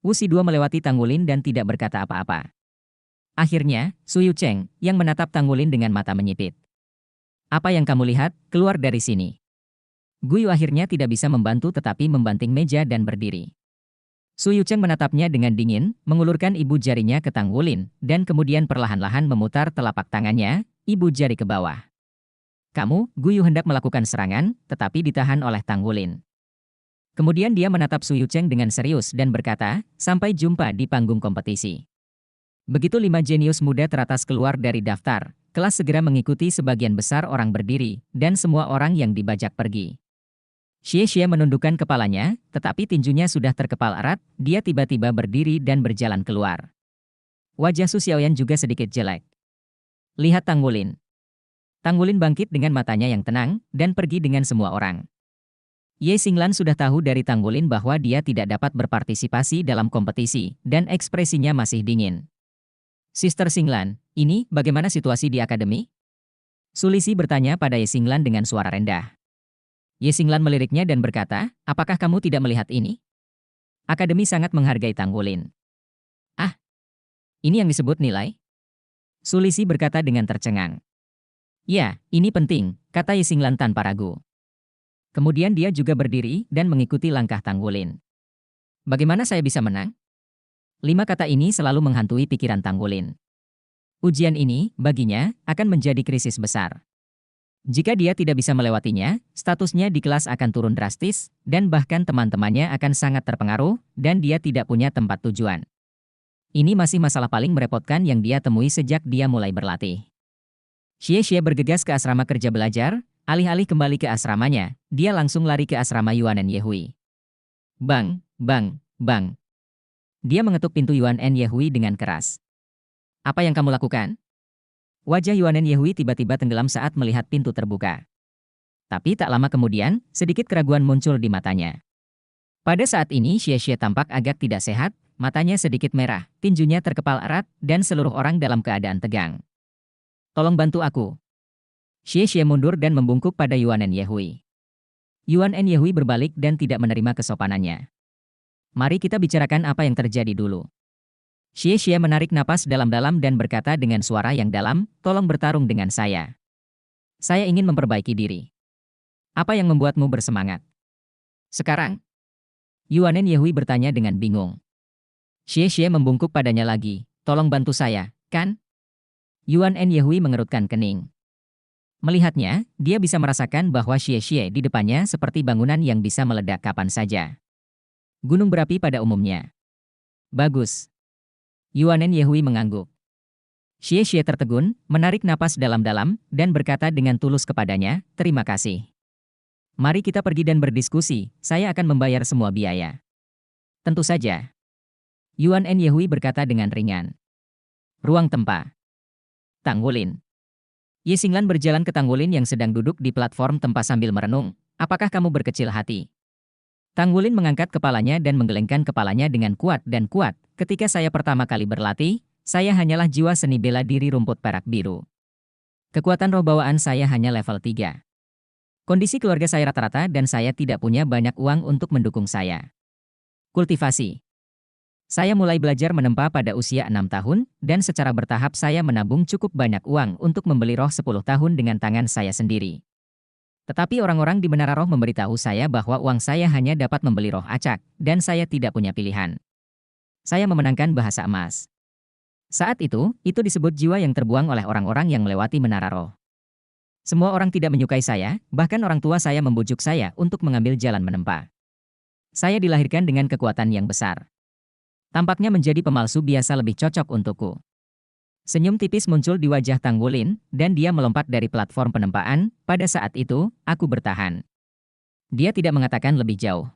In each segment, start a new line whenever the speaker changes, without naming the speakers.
Wusi Duo melewati Tanggulin dan tidak berkata apa-apa. Akhirnya, Suyu Cheng, yang menatap Tanggulin dengan mata menyipit. Apa yang kamu lihat, keluar dari sini. Guyu akhirnya tidak bisa membantu tetapi membanting meja dan berdiri. Suyu Cheng menatapnya dengan dingin, mengulurkan ibu jarinya ke Tanggulin, dan kemudian perlahan-lahan memutar telapak tangannya, ibu jari ke bawah. Kamu, Guyu hendak melakukan serangan, tetapi ditahan oleh Tanggulin. Kemudian dia menatap Suyu Cheng dengan serius dan berkata, sampai jumpa di panggung kompetisi. Begitu 5 jenius muda teratas keluar dari daftar, kelas segera mengikuti sebagian besar orang berdiri, dan semua orang yang dibajak pergi. Xie menundukkan kepalanya, tetapi tinjunya sudah terkepal erat, dia tiba-tiba berdiri dan berjalan keluar. Wajah Su Xiaoyan juga sedikit jelek. Lihat Tanggulin. Tanggulin bangkit dengan matanya yang tenang, dan pergi dengan semua orang. Ye Xinglan sudah tahu dari Tanggulin bahwa dia tidak dapat berpartisipasi dalam kompetisi, dan ekspresinya masih dingin. Sister Xinglan, ini bagaimana situasi di akademi? Sulisi bertanya pada Ye Xinglan dengan suara rendah. Ye Xinglan meliriknya dan berkata, apakah kamu tidak melihat ini? Akademi sangat menghargai Tanggulin. Ah, ini yang disebut nilai? Sulisi berkata dengan tercengang. Ya, ini penting, kata Ye Xinglan tanpa ragu. Kemudian dia juga berdiri dan mengikuti langkah Tanggulin. Bagaimana saya bisa menang? 5 kata ini selalu menghantui pikiran Tanggulin. Ujian ini, baginya, akan menjadi krisis besar. Jika dia tidak bisa melewatinya, statusnya di kelas akan turun drastis, dan bahkan teman-temannya akan sangat terpengaruh, dan dia tidak punya tempat tujuan. Ini masih masalah paling merepotkan yang dia temui sejak dia mulai berlatih. Xie bergegas ke asrama kerja belajar, alih-alih kembali ke asramanya, dia langsung lari ke asrama Yuan Yehui. Bang, bang, bang. Dia mengetuk pintu Yuan Yehui dengan keras. Apa yang kamu lakukan? Wajah Yuan Yehui tiba-tiba tenggelam saat melihat pintu terbuka. Tapi tak lama kemudian, sedikit keraguan muncul di matanya. Pada saat ini Xie tampak agak tidak sehat, matanya sedikit merah, tinjunya terkepal erat, dan seluruh orang dalam keadaan tegang. Tolong bantu aku. Xie mundur dan membungkuk pada Yuan Yehui. Yuan Yehui berbalik dan tidak menerima kesopanannya. Mari kita bicarakan apa yang terjadi dulu. Xie menarik napas dalam-dalam dan berkata dengan suara yang dalam, tolong bertarung dengan saya. Saya ingin memperbaiki diri. Apa yang membuatmu bersemangat? Sekarang? Yuan Yehui bertanya dengan bingung. Xie membungkuk padanya lagi, tolong bantu saya, kan? Yuan Yehui mengerutkan kening. Melihatnya, dia bisa merasakan bahwa Xie di depannya seperti bangunan yang bisa meledak kapan saja. Gunung berapi pada umumnya. Bagus. Yuan Yehui mengangguk. Xie tertegun, menarik napas dalam-dalam, dan berkata dengan tulus kepadanya, terima kasih. Mari kita pergi dan berdiskusi, saya akan membayar semua biaya. Tentu saja. Yuan Yehui berkata dengan ringan. Ruang tempa. Tanggulin. Ye Xinglan berjalan ke Tanggulin yang sedang duduk di platform tempa sambil merenung, apakah kamu berkecil hati? Tanggulin mengangkat kepalanya dan menggelengkan kepalanya dengan kuat dan kuat. Ketika saya pertama kali berlatih, saya hanyalah jiwa seni bela diri rumput perak biru. Kekuatan roh bawaan saya hanya level 3. Kondisi keluarga saya rata-rata dan saya tidak punya banyak uang untuk mendukung saya. Kultivasi. Saya mulai belajar menempa pada usia 6 tahun, dan secara bertahap saya menabung cukup banyak uang untuk membeli roh 10 tahun dengan tangan saya sendiri. Tetapi orang-orang di Menara Roh memberitahu saya bahwa uang saya hanya dapat membeli roh acak, dan saya tidak punya pilihan. Saya memenangkan bahasa emas. Saat itu disebut jiwa yang terbuang oleh orang-orang yang melewati Menara Roh. Semua orang tidak menyukai saya, bahkan orang tua saya membujuk saya untuk mengambil jalan menempa. Saya dilahirkan dengan kekuatan yang besar. Tampaknya menjadi pemalsu biasa lebih cocok untukku. Senyum tipis muncul di wajah Tanggulin, dan dia melompat dari platform penempaan. Pada saat itu, aku bertahan. Dia tidak mengatakan lebih jauh.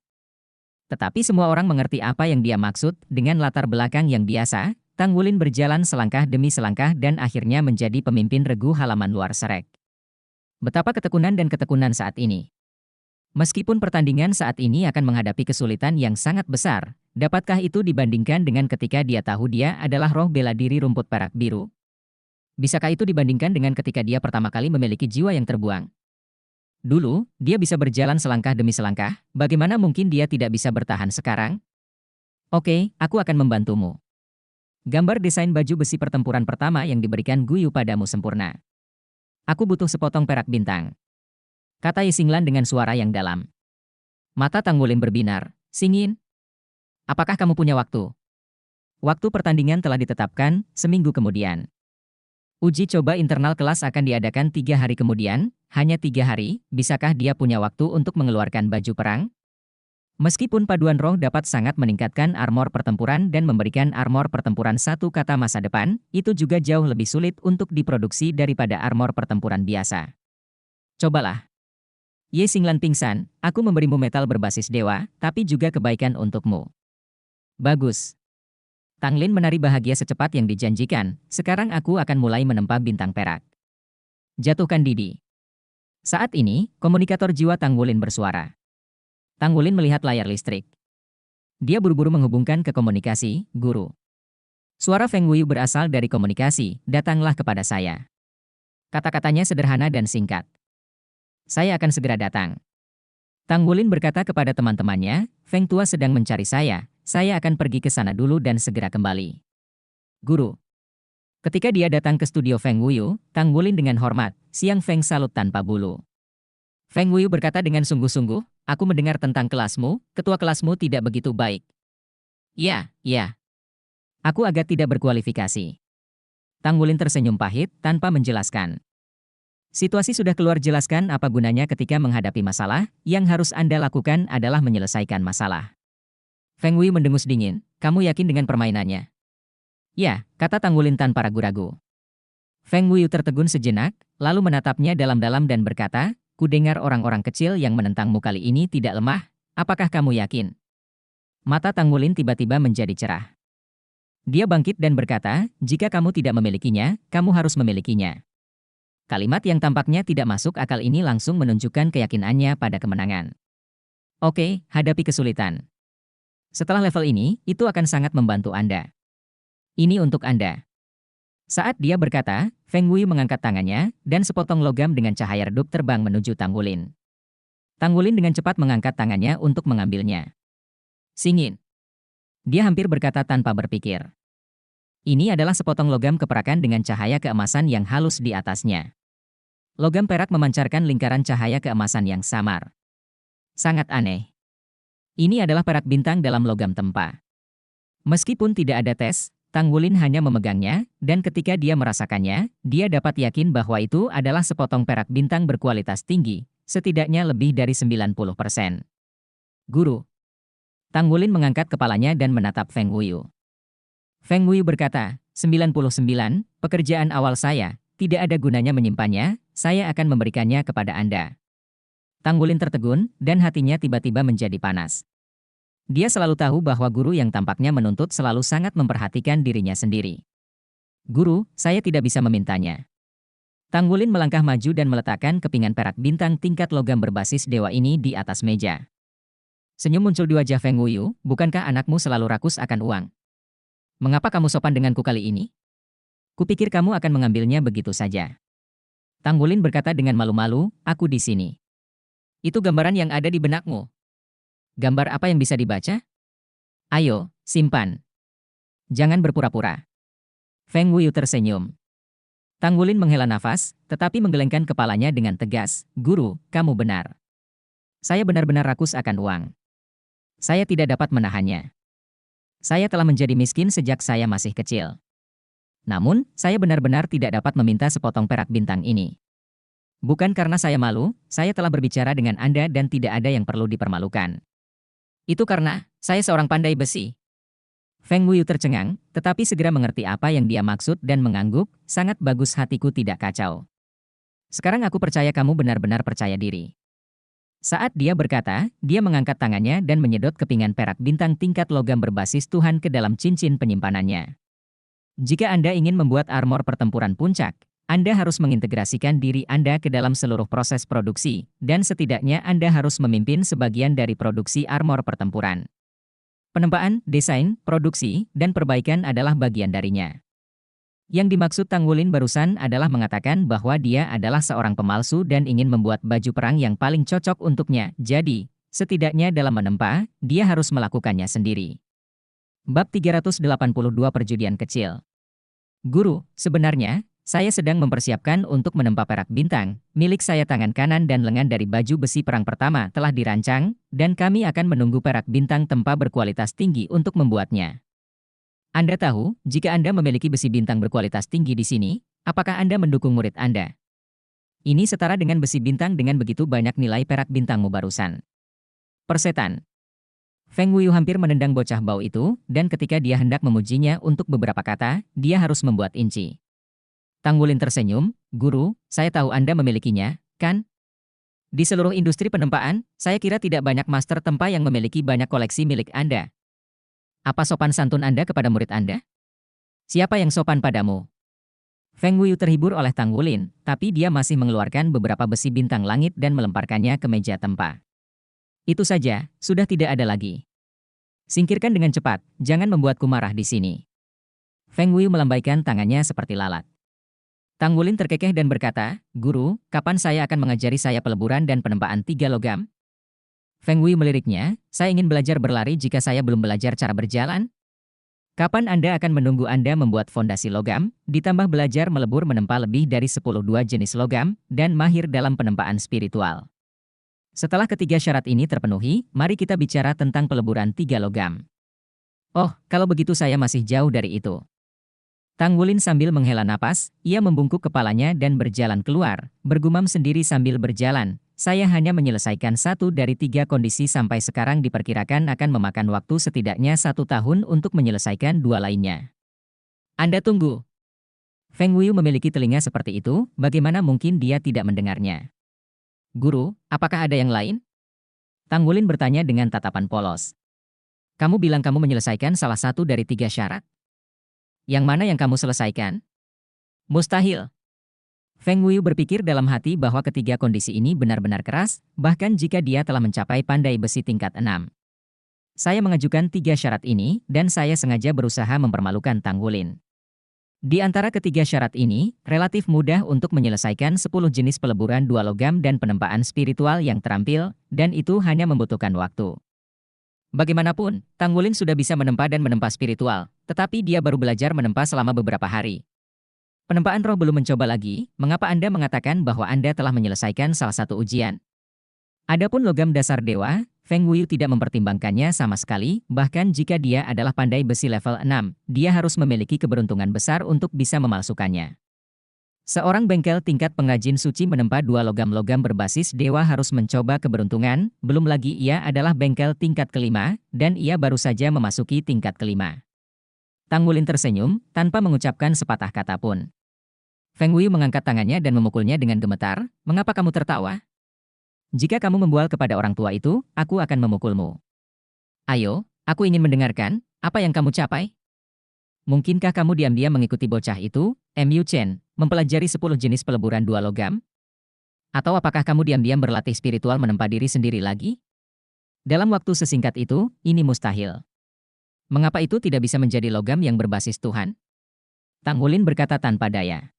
Tetapi semua orang mengerti apa yang dia maksud. Dengan latar belakang yang biasa, Tanggulin berjalan selangkah demi selangkah dan akhirnya menjadi pemimpin regu halaman luar Serek. Betapa ketekunan dan ketekunan saat ini. Meskipun pertandingan saat ini akan menghadapi kesulitan yang sangat besar, dapatkah itu dibandingkan dengan ketika dia tahu dia adalah roh bela diri rumput perak biru? Bisakah itu dibandingkan dengan ketika dia pertama kali memiliki jiwa yang terbuang? Dulu, dia bisa berjalan selangkah demi selangkah, bagaimana mungkin dia tidak bisa bertahan sekarang? Oke, aku akan membantumu. Gambar desain baju besi pertempuran pertama yang diberikan Guyu padamu sempurna. Aku butuh sepotong perak bintang, kata Yisinglan dengan suara yang dalam. Mata Tanggulin berbinar. Singin, apakah kamu punya waktu? Waktu pertandingan telah ditetapkan, seminggu kemudian. Uji coba internal kelas akan diadakan 3 hari kemudian, hanya 3 hari, bisakah dia punya waktu untuk mengeluarkan baju perang? Meskipun paduan roh dapat sangat meningkatkan armor pertempuran dan memberikan armor pertempuran satu kata masa depan, itu juga jauh lebih sulit untuk diproduksi daripada armor pertempuran biasa. Cobalah. Ye Xinglan pingsan, aku memberimu metal berbasis dewa, tapi juga kebaikan untukmu. Bagus. Tang Lin menari bahagia secepat yang dijanjikan, sekarang aku akan mulai menempa bintang perak. Jatuhkan Didi. Saat ini, komunikator jiwa Tang Wulin bersuara. Tang Wulin melihat layar listrik. Dia buru-buru menghubungkan ke komunikasi, guru. Suara Feng Wuyu berasal dari komunikasi, datanglah kepada saya. Kata-katanya sederhana dan singkat. Saya akan segera datang. Tang Wulin berkata kepada teman-temannya, Feng Tua sedang mencari saya akan pergi ke sana dulu dan segera kembali. Guru. Ketika dia datang ke studio Feng Wuyu, Tang Wulin dengan hormat, Siang Feng salut tanpa bulu. Feng Wuyu berkata dengan sungguh-sungguh, aku mendengar tentang kelasmu, ketua kelasmu tidak begitu baik. Ya. Aku agak tidak berkualifikasi. Tang Wulin tersenyum pahit, tanpa menjelaskan. Situasi sudah keluar, jelaskan apa gunanya ketika menghadapi masalah, yang harus Anda lakukan adalah menyelesaikan masalah. Feng Wei mendengus dingin, kamu yakin dengan permainannya? Ya, kata Tang Wulin tanpa ragu-ragu. Feng Wei tertegun sejenak, lalu menatapnya dalam-dalam dan berkata, ku dengar orang-orang kecil yang menentangmu kali ini tidak lemah, apakah kamu yakin? Mata Tang Wulin tiba-tiba menjadi cerah. Dia bangkit dan berkata, jika kamu tidak memilikinya, kamu harus memilikinya. Kalimat yang tampaknya tidak masuk akal ini langsung menunjukkan keyakinannya pada kemenangan. Oke, hadapi kesulitan. Setelah level ini, itu akan sangat membantu Anda. Ini untuk Anda. Saat dia berkata, Feng Wei mengangkat tangannya, dan sepotong logam dengan cahaya redup terbang menuju Tang Wulin. Tang Wulin dengan cepat mengangkat tangannya untuk mengambilnya. Singin. Dia hampir berkata tanpa berpikir. Ini adalah sepotong logam keperakan dengan cahaya keemasan yang halus di atasnya. Logam perak memancarkan lingkaran cahaya keemasan yang samar. Sangat aneh. Ini adalah perak bintang dalam logam tempa. Meskipun tidak ada tes, Tang Wulin hanya memegangnya, dan ketika dia merasakannya, dia dapat yakin bahwa itu adalah sepotong perak bintang berkualitas tinggi, setidaknya lebih dari 90%. Guru. Tang Wulin mengangkat kepalanya dan menatap Feng Wuyu. Feng Wuyu berkata, 99, pekerjaan awal saya, tidak ada gunanya menyimpannya, saya akan memberikannya kepada Anda. Tang Wulin tertegun, dan hatinya tiba-tiba menjadi panas. Dia selalu tahu bahwa guru yang tampaknya menuntut selalu sangat memperhatikan dirinya sendiri. Guru, saya tidak bisa memintanya. Tang Wulin melangkah maju dan meletakkan kepingan perak bintang tingkat logam berbasis dewa ini di atas meja. Senyum muncul di wajah Feng Wuyu, bukankah anakmu selalu rakus akan uang? Mengapa kamu sopan denganku kali ini? Kupikir kamu akan mengambilnya begitu saja. Tang Wulin berkata dengan malu-malu, aku di sini. Itu gambaran yang ada di benakmu. Gambar apa yang bisa dibaca? Ayo, simpan. Jangan berpura-pura. Feng Wuyu tersenyum. Tang Wulin menghela nafas, tetapi menggelengkan kepalanya dengan tegas, Guru, kamu benar. Saya benar-benar rakus akan uang. Saya tidak dapat menahannya. Saya telah menjadi miskin sejak saya masih kecil. Namun, saya benar-benar tidak dapat meminta sepotong perak bintang ini. Bukan karena saya malu, saya telah berbicara dengan Anda dan tidak ada yang perlu dipermalukan. Itu karena, saya seorang pandai besi. Feng Wuyu tercengang, tetapi segera mengerti apa yang dia maksud dan mengangguk, sangat bagus, hatiku tidak kacau. Sekarang aku percaya kamu benar-benar percaya diri. Saat dia berkata, dia mengangkat tangannya dan menyedot kepingan perak bintang tingkat logam berbasis Tuhan ke dalam cincin penyimpanannya. Jika Anda ingin membuat armor pertempuran puncak, Anda harus mengintegrasikan diri Anda ke dalam seluruh proses produksi, dan setidaknya Anda harus memimpin sebagian dari produksi armor pertempuran. Penempaan, desain, produksi, dan perbaikan adalah bagian darinya. Yang dimaksud Tang Wulin barusan adalah mengatakan bahwa dia adalah seorang pemalsu dan ingin membuat baju perang yang paling cocok untuknya, jadi, setidaknya dalam menempa, dia harus melakukannya sendiri. Bab 382 Perjudian Kecil. Guru, sebenarnya, saya sedang mempersiapkan untuk menempa perak bintang. Milik saya tangan kanan dan lengan dari baju besi perang pertama telah dirancang, dan kami akan menunggu perak bintang tempa berkualitas tinggi untuk membuatnya. Anda tahu, jika Anda memiliki besi bintang berkualitas tinggi di sini, apakah Anda mendukung murid Anda? Ini setara dengan besi bintang dengan begitu banyak nilai perak bintangmu barusan. Persetan. Feng Wuyu hampir menendang bocah bau itu, dan ketika dia hendak memujinya untuk beberapa kata, dia harus membuat inci. Tang Wulin tersenyum, "Guru, saya tahu Anda memilikinya, kan? Di seluruh industri penempaan, saya kira tidak banyak master tempa yang memiliki banyak koleksi milik Anda. Apa sopan santun Anda kepada murid Anda? Siapa yang sopan padamu?" Feng Wuyu terhibur oleh Tang Wulin, tapi dia masih mengeluarkan beberapa besi bintang langit dan melemparkannya ke meja tempa. Itu saja, sudah tidak ada lagi. Singkirkan dengan cepat, jangan membuatku marah di sini. Feng Wuyu melambaikan tangannya seperti lalat. Tang Wulin terkekeh dan berkata, "Guru, kapan saya akan mengajari saya peleburan dan penempaan 3 logam?" Feng Wuyu meliriknya, "Saya ingin belajar berlari jika saya belum belajar cara berjalan? Kapan Anda akan menunggu Anda membuat fondasi logam, ditambah belajar melebur menempa lebih dari 10 jenis logam, dan mahir dalam penempaan spiritual? Setelah ketiga syarat ini terpenuhi, mari kita bicara tentang peleburan 3 logam. Oh, kalau begitu saya masih jauh dari itu." Tang Wulin sambil menghela napas, ia membungkuk kepalanya dan berjalan keluar, bergumam sendiri sambil berjalan, "Saya hanya menyelesaikan 1 dari 3 kondisi sampai sekarang diperkirakan akan memakan waktu setidaknya 1 tahun untuk menyelesaikan 2 lainnya. Anda tunggu." Feng Wuyu memiliki telinga seperti itu, bagaimana mungkin dia tidak mendengarnya? "Guru, apakah ada yang lain?" Tang Wulin bertanya dengan tatapan polos. "Kamu bilang kamu menyelesaikan salah satu dari 3 syarat? Yang mana yang kamu selesaikan?" "Mustahil." Feng Wuyu berpikir dalam hati bahwa ketiga kondisi ini benar-benar keras, bahkan jika dia telah mencapai pandai besi tingkat 6. "Saya mengajukan 3 syarat ini, dan saya sengaja berusaha mempermalukan Tang Wulin. Di antara ketiga syarat ini, relatif mudah untuk menyelesaikan 10 jenis peleburan 2 logam dan penempaan spiritual yang terampil, dan itu hanya membutuhkan waktu." Bagaimanapun, Tang Wulin sudah bisa menempa dan menempa spiritual, tetapi dia baru belajar menempa selama beberapa hari. Penempaan roh belum mencoba lagi, mengapa Anda mengatakan bahwa Anda telah menyelesaikan salah satu ujian? Adapun logam dasar dewa, Feng Wuyu tidak mempertimbangkannya sama sekali, bahkan jika dia adalah pandai besi level 6, dia harus memiliki keberuntungan besar untuk bisa memalsukannya. Seorang bengkel tingkat pengrajin suci menempa 2 logam-logam berbasis dewa harus mencoba keberuntungan, belum lagi ia adalah bengkel tingkat kelima, dan ia baru saja memasuki tingkat kelima. Tang Wulin tersenyum, tanpa mengucapkan sepatah kata pun. Feng Wuyu mengangkat tangannya dan memukulnya dengan gemetar, "Mengapa kamu tertawa? Jika kamu membual kepada orang tua itu, aku akan memukulmu. Ayo, aku ingin mendengarkan, apa yang kamu capai? Mungkinkah kamu diam-diam mengikuti bocah itu, Mu Chen, mempelajari 10 jenis peleburan 2 logam? Atau apakah kamu diam-diam berlatih spiritual menempa diri sendiri lagi? Dalam waktu sesingkat itu, ini mustahil. Mengapa itu tidak bisa menjadi logam yang berbasis Tuhan?" Tang Wulin berkata tanpa daya.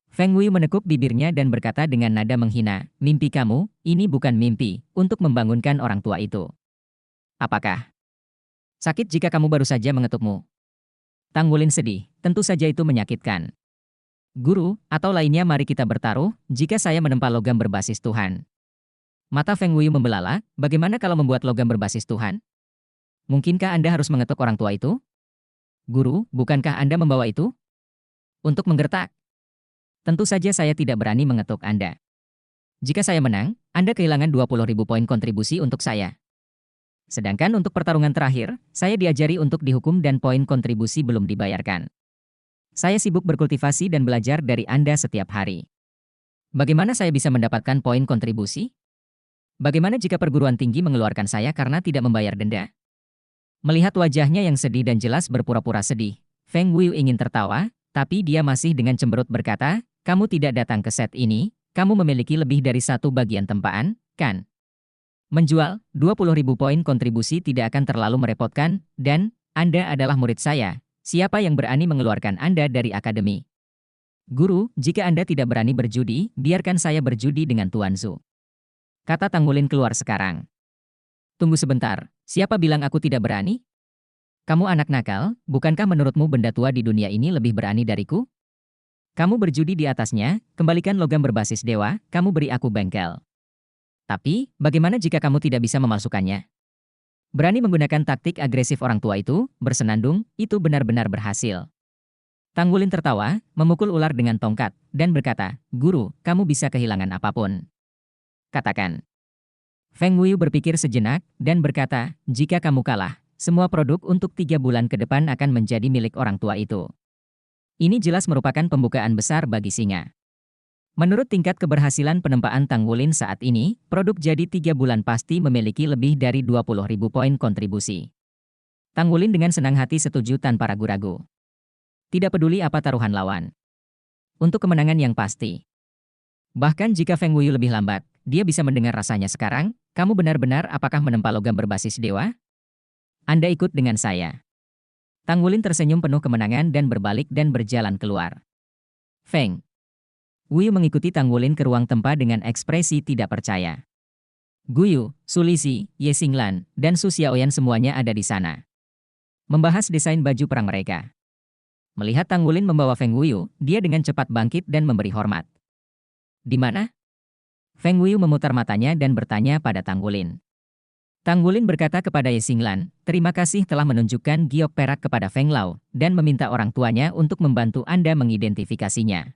Feng Wuyu menekuk bibirnya dan berkata dengan nada menghina, "Mimpi kamu, ini bukan mimpi, untuk membangunkan orang tua itu. Apakah sakit jika kamu baru saja mengetukmu?" Tang Wulin sedih, "Tentu saja itu menyakitkan. Guru, atau lainnya mari kita bertaruh, jika saya menempa logam berbasis Tuhan." Mata Feng Wuyu membelalak, "Bagaimana kalau membuat logam berbasis Tuhan? Mungkinkah Anda harus mengetuk orang tua itu? Guru, bukankah Anda membawa itu? Untuk menggertak? Tentu saja saya tidak berani mengetuk Anda. Jika saya menang, Anda kehilangan 20.000 poin kontribusi untuk saya. Sedangkan untuk pertarungan terakhir, saya diajari untuk dihukum dan poin kontribusi belum dibayarkan. Saya sibuk berkultivasi dan belajar dari Anda setiap hari. Bagaimana saya bisa mendapatkan poin kontribusi? Bagaimana jika perguruan tinggi mengeluarkan saya karena tidak membayar denda?" Melihat wajahnya yang sedih dan jelas berpura-pura sedih, Feng Wuyu ingin tertawa, tapi dia masih dengan cemberut berkata, "Kamu tidak datang ke set ini, kamu memiliki lebih dari 1 bagian tempaan, kan? Menjual 20.000 poin kontribusi tidak akan terlalu merepotkan, dan Anda adalah murid saya. Siapa yang berani mengeluarkan Anda dari akademi? Guru, jika Anda tidak berani berjudi, biarkan saya berjudi dengan Tuan Zhu." Kata Tang Wulin keluar sekarang. "Tunggu sebentar, siapa bilang aku tidak berani? Kamu anak nakal, bukankah menurutmu benda tua di dunia ini lebih berani dariku? Kamu berjudi di atasnya, kembalikan logam berbasis dewa, kamu beri aku bengkel. Tapi, bagaimana jika kamu tidak bisa memalsukannya? Berani menggunakan taktik agresif orang tua itu, bersenandung, itu benar-benar berhasil. Tanggulin tertawa, memukul ular dengan tongkat, dan berkata, "Guru, kamu bisa kehilangan apapun. Katakan." Feng Wuyu berpikir sejenak, dan berkata, "Jika kamu kalah, semua produk untuk 3 bulan ke depan akan menjadi milik orang tua itu." Ini jelas merupakan pembukaan besar bagi singa. Menurut tingkat keberhasilan penempaan Tanggulin saat ini, produk jadi 3 bulan pasti memiliki lebih dari 20.000 poin kontribusi. Tanggulin dengan senang hati setuju tanpa ragu-ragu. Tidak peduli apa taruhan lawan. Untuk kemenangan yang pasti. Bahkan jika Feng Wuyu lebih lambat, dia bisa mendengar rasanya sekarang. Kamu benar-benar apakah menempa logam berbasis dewa? Anda ikut dengan saya. Tanggulin tersenyum penuh kemenangan dan berbalik dan berjalan keluar. Feng Wuyu mengikuti Tanggulin ke ruang tempat dengan ekspresi tidak percaya. Guyu, Sulisi, Ye Xinglan, dan Su Xiaoyan semuanya ada di sana. Membahas desain baju perang mereka. Melihat Tanggulin membawa Feng Wuyu, dia dengan cepat bangkit dan memberi hormat. Di mana? Feng Wuyu memutar matanya dan bertanya pada Tanggulin. Tanggulin berkata kepada Ye Xinglan, "Terima kasih telah menunjukkan giok perak kepada Feng Lao, dan meminta orang tuanya untuk membantu Anda mengidentifikasinya."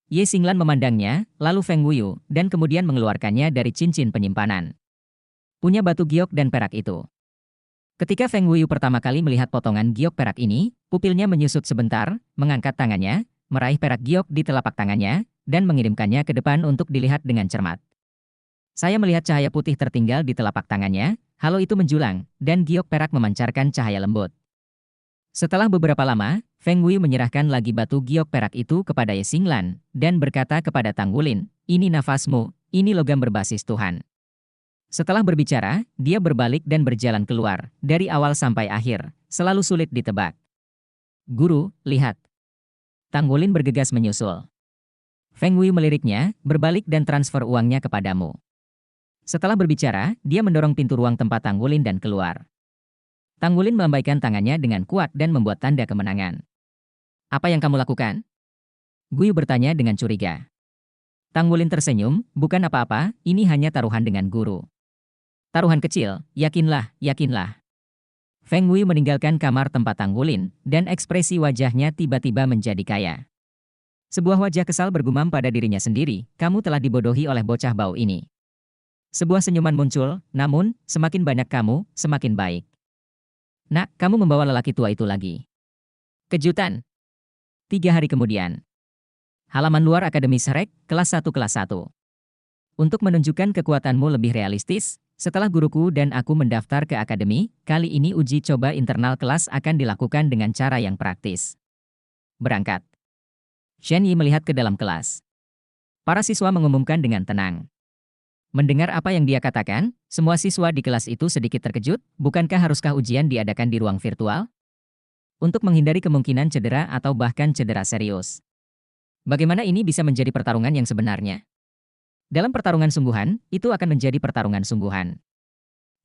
Ye Xinglan memandangnya, lalu Feng Wuyu, dan kemudian mengeluarkannya dari cincin penyimpanan. Punya batu giok dan perak itu. Ketika Feng Wuyu pertama kali melihat potongan giok perak ini, pupilnya menyusut sebentar, mengangkat tangannya, meraih perak giok di telapak tangannya, dan mengirimkannya ke depan untuk dilihat dengan cermat. Saya melihat cahaya putih tertinggal di telapak tangannya, halo itu menjulang, dan giok perak memancarkan cahaya lembut. Setelah beberapa lama, Feng Wuyu menyerahkan lagi batu giok perak itu kepada Ye Xinglan, dan berkata kepada Tanggulin, "Ini nafasmu, ini logam berbasis Tuhan." Setelah berbicara, dia berbalik dan berjalan keluar, dari awal sampai akhir, selalu sulit ditebak. "Guru, lihat." Tanggulin bergegas menyusul. Feng Wuyu meliriknya, "Berbalik dan transfer uangnya kepadamu." Setelah berbicara, dia mendorong pintu ruang tempat Tanggulin dan keluar. Tanggulin melambaikan tangannya dengan kuat dan membuat tanda kemenangan. "Apa yang kamu lakukan?" Guyu bertanya dengan curiga. Tanggulin tersenyum, "Bukan apa-apa, ini hanya taruhan dengan guru." "Taruhan kecil, yakinlah, yakinlah." Feng Wuyu meninggalkan kamar tempat Tanggulin, dan ekspresi wajahnya tiba-tiba menjadi kaya. Sebuah wajah kesal bergumam pada dirinya sendiri, "Kamu telah dibodohi oleh bocah bau ini." Sebuah senyuman muncul, namun, semakin banyak kamu, semakin baik. "Nak, kamu membawa lelaki tua itu lagi." Kejutan. 3 hari kemudian. Halaman luar Akademi Shrek, kelas 1 kelas 1. Untuk menunjukkan kekuatanmu lebih realistis, setelah guruku dan aku mendaftar ke akademi, kali ini uji coba internal kelas akan dilakukan dengan cara yang praktis. Berangkat. Shen Yi melihat ke dalam kelas. Para siswa mengumumkan dengan tenang. Mendengar apa yang dia katakan, semua siswa di kelas itu sedikit terkejut. Bukankah haruskah ujian diadakan di ruang virtual? Untuk menghindari kemungkinan cedera atau bahkan cedera serius. Bagaimana ini bisa menjadi pertarungan yang sebenarnya? Dalam pertarungan sungguhan, itu akan menjadi pertarungan sungguhan.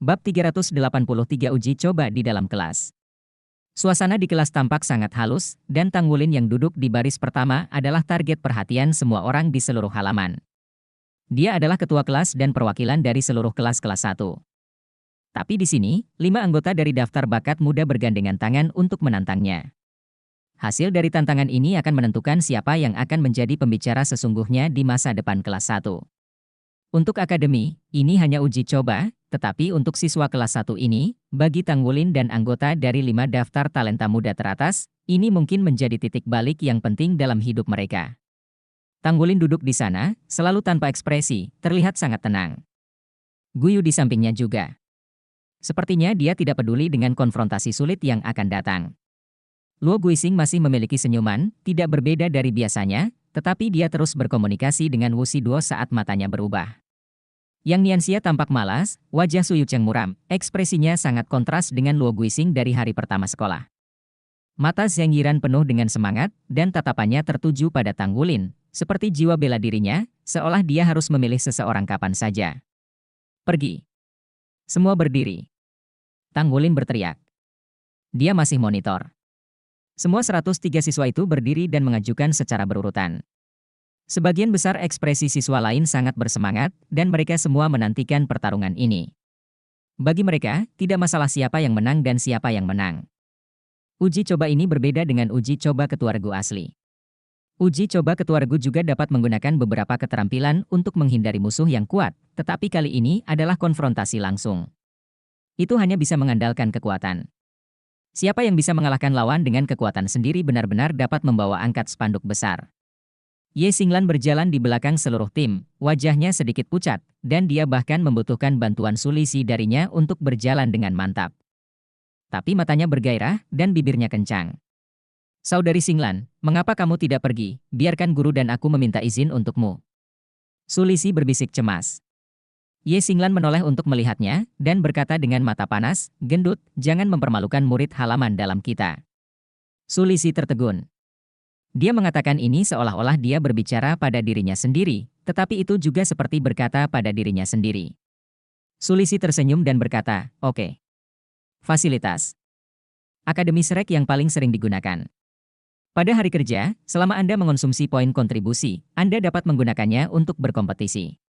Bab 383 uji coba di dalam kelas. Suasana di kelas tampak sangat halus, dan Tanggulin yang duduk di baris pertama adalah target perhatian semua orang di seluruh halaman. Dia adalah ketua kelas dan perwakilan dari seluruh kelas-kelas 1. Tapi di sini, 5 anggota dari daftar bakat muda bergandengan tangan untuk menantangnya. Hasil dari tantangan ini akan menentukan siapa yang akan menjadi pembicara sesungguhnya di masa depan kelas 1. Untuk akademi, ini hanya uji coba, tetapi untuk siswa kelas 1 ini, bagi Tanggulin dan anggota dari 5 daftar talenta muda teratas, ini mungkin menjadi titik balik yang penting dalam hidup mereka. Tanggulin duduk di sana, selalu tanpa ekspresi, terlihat sangat tenang. Guyu di sampingnya juga. Sepertinya dia tidak peduli dengan konfrontasi sulit yang akan datang. Luo Guixing masih memiliki senyuman, tidak berbeda dari biasanya, tetapi dia terus berkomunikasi dengan Wu Siduo saat matanya berubah. Yang Nianxia tampak malas, wajah Su Yucheng muram, ekspresinya sangat kontras dengan Luo Guixing dari hari pertama sekolah. Mata Zhang Yiran penuh dengan semangat, dan tatapannya tertuju pada Tanggulin, seperti jiwa bela dirinya, seolah dia harus memilih seseorang kapan saja. "Pergi." Semua berdiri. Tanggulin berteriak. Dia masih monitor. Semua 103 siswa itu berdiri dan mengajukan secara berurutan. Sebagian besar ekspresi siswa lain sangat bersemangat, dan mereka semua menantikan pertarungan ini. Bagi mereka, tidak masalah siapa yang menang dan siapa yang menang. Uji coba ini berbeda dengan uji coba ketua regu asli. Uji coba ketua regu juga dapat menggunakan beberapa keterampilan untuk menghindari musuh yang kuat, tetapi kali ini adalah konfrontasi langsung. Itu hanya bisa mengandalkan kekuatan. Siapa yang bisa mengalahkan lawan dengan kekuatan sendiri benar-benar dapat membawa angkat spanduk besar. Ye Xinglan berjalan di belakang seluruh tim, wajahnya sedikit pucat, dan dia bahkan membutuhkan bantuan Sulisi darinya untuk berjalan dengan mantap. Tapi matanya bergairah, dan bibirnya kencang. Saudari Xinglan, mengapa kamu tidak pergi? Biarkan guru dan aku meminta izin untukmu. Sulisi berbisik cemas. Ye Xinglan menoleh untuk melihatnya, dan berkata dengan mata panas, gendut, jangan mempermalukan murid halaman dalam kita. Sulisi tertegun. Dia mengatakan ini seolah-olah dia berbicara pada dirinya sendiri, tetapi itu juga seperti berkata pada dirinya sendiri. Sulisi tersenyum dan berkata, oke. Fasilitas. Akademi Shrek yang paling sering digunakan. Pada hari kerja, selama Anda mengonsumsi poin kontribusi, Anda dapat menggunakannya untuk berkompetisi.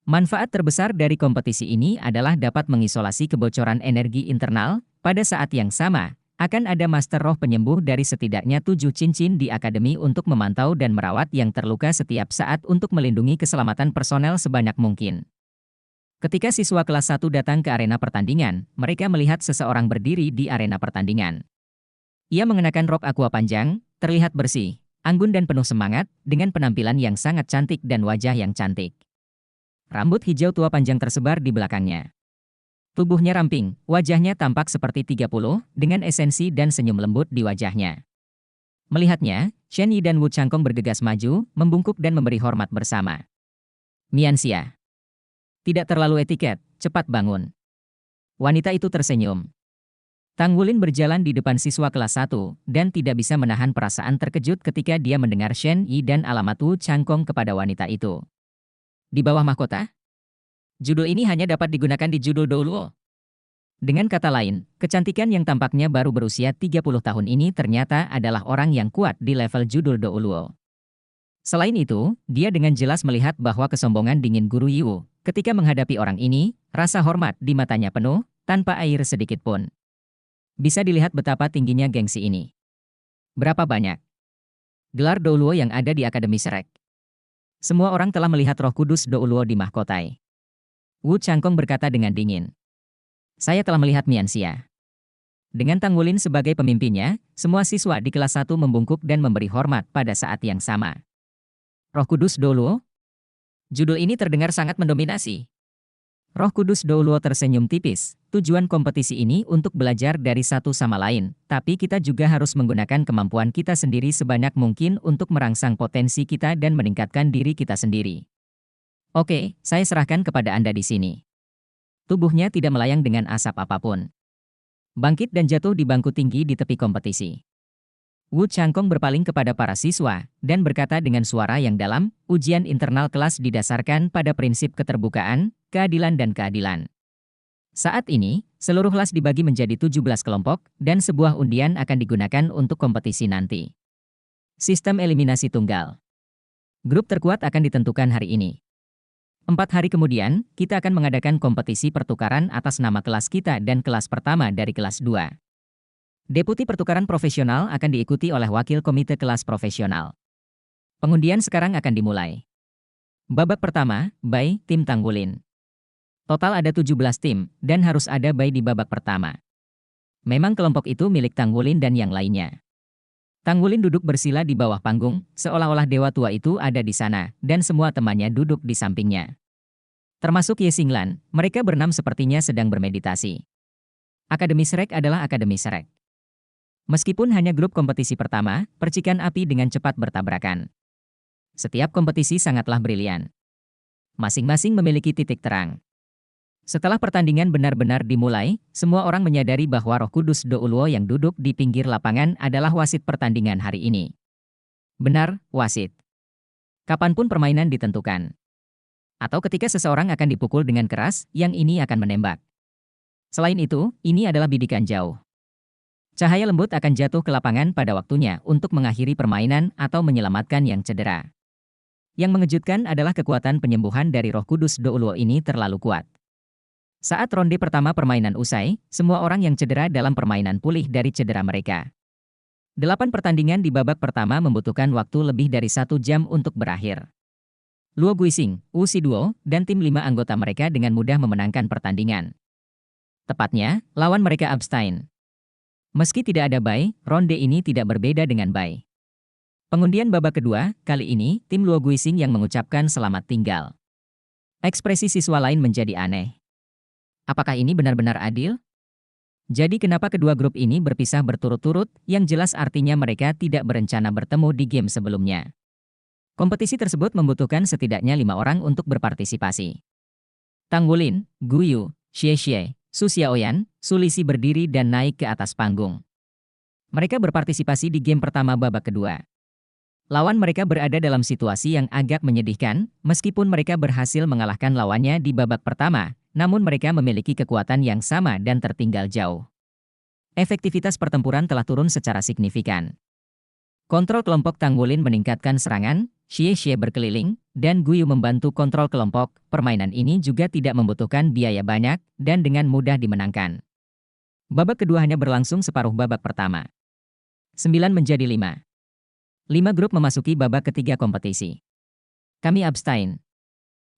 Manfaat terbesar dari kompetisi ini adalah dapat mengisolasi kebocoran energi internal. Pada saat yang sama, akan ada master roh penyembuh dari setidaknya 7 cincin di akademi untuk memantau dan merawat yang terluka setiap saat untuk melindungi keselamatan personel sebanyak mungkin. Ketika siswa kelas 1 datang ke arena pertandingan, mereka melihat seseorang berdiri di arena pertandingan. Ia mengenakan rok aqua panjang, terlihat bersih, anggun dan penuh semangat, dengan penampilan yang sangat cantik dan wajah yang cantik. Rambut hijau tua panjang tersebar di belakangnya. Tubuhnya ramping, wajahnya tampak seperti 30, dengan esensi dan senyum lembut di wajahnya. Melihatnya, Shen Yi dan Wu Changkong bergegas maju, membungkuk dan memberi hormat bersama. Mianxia. Tidak terlalu etiket, cepat bangun. Wanita itu tersenyum. Tang Wulin berjalan di depan siswa kelas 1, dan tidak bisa menahan perasaan terkejut ketika dia mendengar Shen Yi dan alamat Wu Changkong kepada wanita itu. Di bawah mahkota? Judul ini hanya dapat digunakan di judul Douluo. Dengan kata lain, kecantikan yang tampaknya baru berusia 30 tahun ini ternyata adalah orang yang kuat di level judul Douluo. Selain itu, dia dengan jelas melihat bahwa kesombongan dingin Guru Yu, ketika menghadapi orang ini, rasa hormat di matanya penuh, tanpa air sedikit pun. Bisa dilihat betapa tingginya gengsi ini. Berapa banyak gelar Douluo yang ada di Akademi Shrek? Semua orang telah melihat Roh Kudus Douluo di mahkotai. Wu Changkong berkata dengan dingin. Saya telah melihat Mianxia. Dengan Tang Wulin sebagai pemimpinnya, semua siswa di kelas 1 membungkuk dan memberi hormat pada saat yang sama. Roh Kudus Douluo? Judul ini terdengar sangat mendominasi. Roh Kudus Douluo tersenyum tipis. Tujuan kompetisi ini untuk belajar dari satu sama lain, tapi kita juga harus menggunakan kemampuan kita sendiri sebanyak mungkin untuk merangsang potensi kita dan meningkatkan diri kita sendiri. Oke, saya serahkan kepada Anda di sini. Tubuhnya tidak melayang dengan asap apapun. Bangkit dan jatuh di bangku tinggi di tepi kompetisi. Wu Changkong berpaling kepada para siswa, dan berkata dengan suara yang dalam, ujian internal kelas didasarkan pada prinsip keterbukaan, keadilan dan keadilan. Saat ini, seluruh kelas dibagi menjadi 17 kelompok, dan sebuah undian akan digunakan untuk kompetisi nanti. Sistem eliminasi tunggal. Grup terkuat akan ditentukan hari ini. 4 hari kemudian, kita akan mengadakan kompetisi pertukaran atas nama kelas kita dan kelas pertama dari kelas 2. Deputi pertukaran profesional akan diikuti oleh wakil komite kelas profesional. Pengundian sekarang akan dimulai. Babak pertama, Bai, tim Tang Wulin. Total ada 17 tim, dan harus ada Bai di babak pertama. Memang kelompok itu milik Tang Wulin dan yang lainnya. Tang Wulin duduk bersila di bawah panggung, seolah-olah dewa tua itu ada di sana, dan semua temannya duduk di sampingnya. Termasuk Ye Xinglan, mereka berenam sepertinya sedang bermeditasi. Akademi Shrek adalah Akademi Shrek. Meskipun hanya grup kompetisi pertama, percikan api dengan cepat bertabrakan. Setiap kompetisi sangatlah brilian. Masing-masing memiliki titik terang. Setelah pertandingan benar-benar dimulai, semua orang menyadari bahwa Roh Kudus Douluo yang duduk di pinggir lapangan adalah wasit pertandingan hari ini. Benar, wasit. Kapanpun permainan ditentukan. Atau ketika seseorang akan dipukul dengan keras, yang ini akan menembak. Selain itu, ini adalah bidikan jauh. Cahaya lembut akan jatuh ke lapangan pada waktunya untuk mengakhiri permainan atau menyelamatkan yang cedera. Yang mengejutkan adalah kekuatan penyembuhan dari Roh Kudus Douluo ini terlalu kuat. Saat ronde pertama permainan usai, semua orang yang cedera dalam permainan pulih dari cedera mereka. 8 pertandingan di babak pertama membutuhkan waktu lebih dari 1 jam untuk berakhir. Luo Guixing, Wu Shiduo, dan tim 5 anggota mereka dengan mudah memenangkan pertandingan. Tepatnya, lawan mereka Abstain. Meski tidak ada bye, ronde ini tidak berbeda dengan bye. Pengundian babak kedua, kali ini, tim Luo Guixing yang mengucapkan selamat tinggal. Ekspresi siswa lain menjadi aneh. Apakah ini benar-benar adil? Jadi kenapa kedua grup ini berpisah berturut-turut, yang jelas artinya mereka tidak berencana bertemu di game sebelumnya. Kompetisi tersebut membutuhkan setidaknya 5 orang untuk berpartisipasi. Tang Wulin, Gu Yu, Xie Xie, Su Xiaoyan, Su Lixi berdiri dan naik ke atas panggung. Mereka berpartisipasi di game pertama babak kedua. Lawan mereka berada dalam situasi yang agak menyedihkan, meskipun mereka berhasil mengalahkan lawannya di babak pertama, namun mereka memiliki kekuatan yang sama dan tertinggal jauh. Efektivitas pertempuran telah turun secara signifikan. Kontrol kelompok Tang Wulin meningkatkan serangan, Xie Xie berkeliling, dan Gu Yu membantu kontrol kelompok. Permainan ini juga tidak membutuhkan biaya banyak, dan dengan mudah dimenangkan. Babak kedua hanya berlangsung separuh babak pertama. 9 menjadi 5. 5 grup memasuki babak ketiga kompetisi. Kami abstain.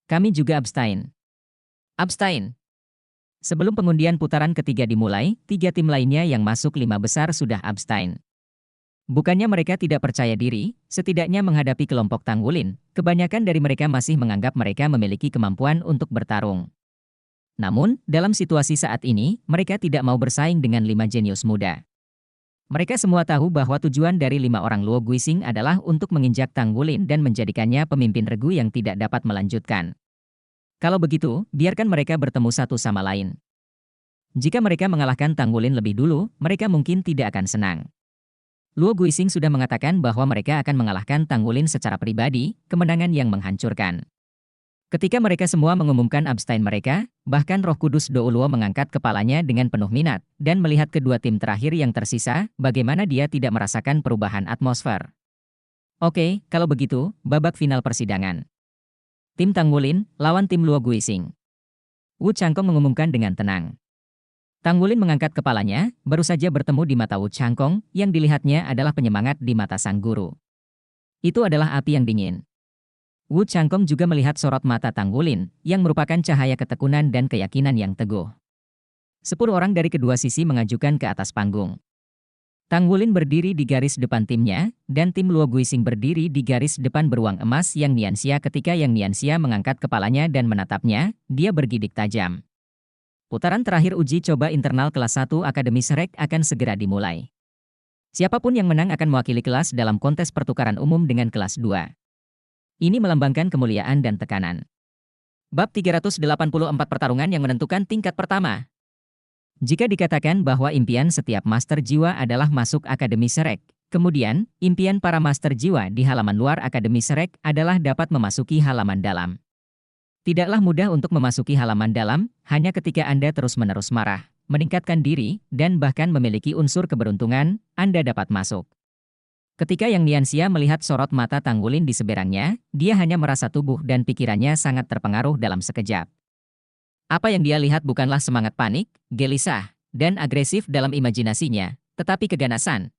Kami juga abstain. Abstain. Sebelum pengundian putaran ketiga dimulai, 3 tim lainnya yang masuk 5 besar sudah abstain. Bukannya mereka tidak percaya diri, setidaknya menghadapi kelompok Tang Wulin, kebanyakan dari mereka masih menganggap mereka memiliki kemampuan untuk bertarung. Namun, dalam situasi saat ini, mereka tidak mau bersaing dengan 5 jenius muda. Mereka semua tahu bahwa tujuan dari 5 orang Luo Guixing adalah untuk menginjak Tang Wulin dan menjadikannya pemimpin regu yang tidak dapat melanjutkan. Kalau begitu, biarkan mereka bertemu satu sama lain. Jika mereka mengalahkan Tang Wulin lebih dulu, mereka mungkin tidak akan senang. Luo Guixing sudah mengatakan bahwa mereka akan mengalahkan Tang Wulin secara pribadi, kemenangan yang menghancurkan. Ketika mereka semua mengumumkan abstain mereka, bahkan Roh Kudus Douluo mengangkat kepalanya dengan penuh minat, dan melihat kedua tim terakhir yang tersisa, bagaimana dia tidak merasakan perubahan atmosfer. Oke, kalau begitu, babak final persidangan. Tim Tang Wulin, lawan tim Luo Guixing. Wu Changkong mengumumkan dengan tenang. Tang Wulin mengangkat kepalanya, baru saja bertemu di mata Wu Changkong, yang dilihatnya adalah penyemangat di mata sang guru. Itu adalah api yang dingin. Wu Changkong juga melihat sorot mata Tang Wulin, yang merupakan cahaya ketekunan dan keyakinan yang teguh. 10 orang dari kedua sisi mengajukan ke atas panggung. Tang Wulin berdiri di garis depan timnya, dan tim Luo Guixing berdiri di garis depan beruang emas Yang Nianxia. Ketika Yang Nianxia mengangkat kepalanya dan menatapnya, dia bergidik tajam. Putaran terakhir uji coba internal kelas 1 Akademi Shrek akan segera dimulai. Siapapun yang menang akan mewakili kelas dalam kontes pertukaran umum dengan kelas 2. Ini melambangkan kemuliaan dan tekanan. Bab 384 pertarungan yang menentukan tingkat pertama. Jika dikatakan bahwa impian setiap master jiwa adalah masuk Akademi Shrek, kemudian, impian para master jiwa di halaman luar Akademi Shrek adalah dapat memasuki halaman dalam. Tidaklah mudah untuk memasuki halaman dalam, hanya ketika Anda terus-menerus marah, meningkatkan diri, dan bahkan memiliki unsur keberuntungan, Anda dapat masuk. Ketika Yang Nianxia melihat sorot mata Tang Wulin di seberangnya, dia hanya merasa tubuh dan pikirannya sangat terpengaruh dalam sekejap. Apa yang dia lihat bukanlah semangat panik, gelisah, dan agresif dalam imajinasinya, tetapi keganasan.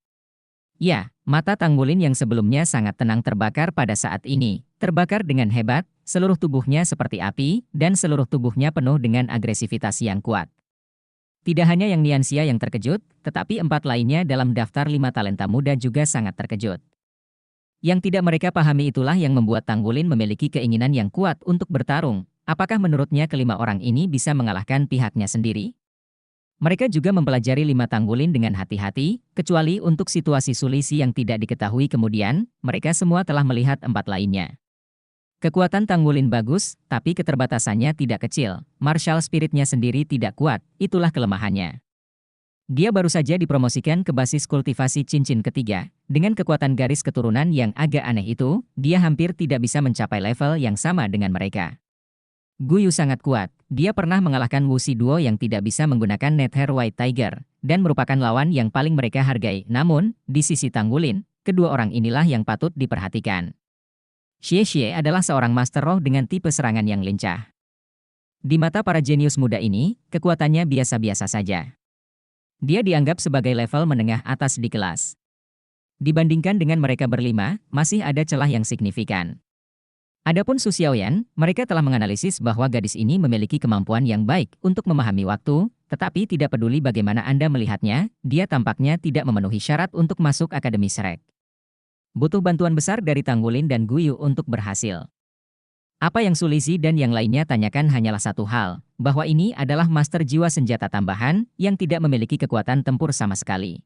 Ya, mata Tang Wulin yang sebelumnya sangat tenang terbakar pada saat ini, terbakar dengan hebat, seluruh tubuhnya seperti api, dan seluruh tubuhnya penuh dengan agresivitas yang kuat. Tidak hanya Yang Nianxia yang terkejut, tetapi 4 lainnya dalam daftar 5 talenta muda juga sangat terkejut. Yang tidak mereka pahami itulah yang membuat Tang Wulin memiliki keinginan yang kuat untuk bertarung. Apakah menurutnya kelima orang ini bisa mengalahkan pihaknya sendiri? Mereka juga mempelajari 5 Tang Wulin dengan hati-hati, kecuali untuk situasi Su Lixi yang tidak diketahui kemudian, mereka semua telah melihat 4 lainnya. Kekuatan Tang Wulin bagus, tapi keterbatasannya tidak kecil. Martial spiritnya sendiri tidak kuat, itulah kelemahannya. Dia baru saja dipromosikan ke basis kultivasi cincin ketiga. Dengan kekuatan garis keturunan yang agak aneh itu, dia hampir tidak bisa mencapai level yang sama dengan mereka. Guyu sangat kuat. Dia pernah mengalahkan Wuxi Duo yang tidak bisa menggunakan Nether White Tiger, dan merupakan lawan yang paling mereka hargai. Namun, di sisi Tanggulin, kedua orang inilah yang patut diperhatikan. Xie Xie adalah seorang master roh dengan tipe serangan yang lincah. Di mata para jenius muda ini, kekuatannya biasa-biasa saja. Dia dianggap sebagai level menengah atas di kelas. Dibandingkan dengan mereka berlima, masih ada celah yang signifikan. Adapun Su Xiaoyan, mereka telah menganalisis bahwa gadis ini memiliki kemampuan yang baik untuk memahami waktu, tetapi tidak peduli bagaimana Anda melihatnya, dia tampaknya tidak memenuhi syarat untuk masuk Akademi Shrek. Butuh bantuan besar dari Tanggulin dan Guyu untuk berhasil. Apa yang Sulisi dan yang lainnya tanyakan hanyalah satu hal, bahwa ini adalah master jiwa senjata tambahan yang tidak memiliki kekuatan tempur sama sekali.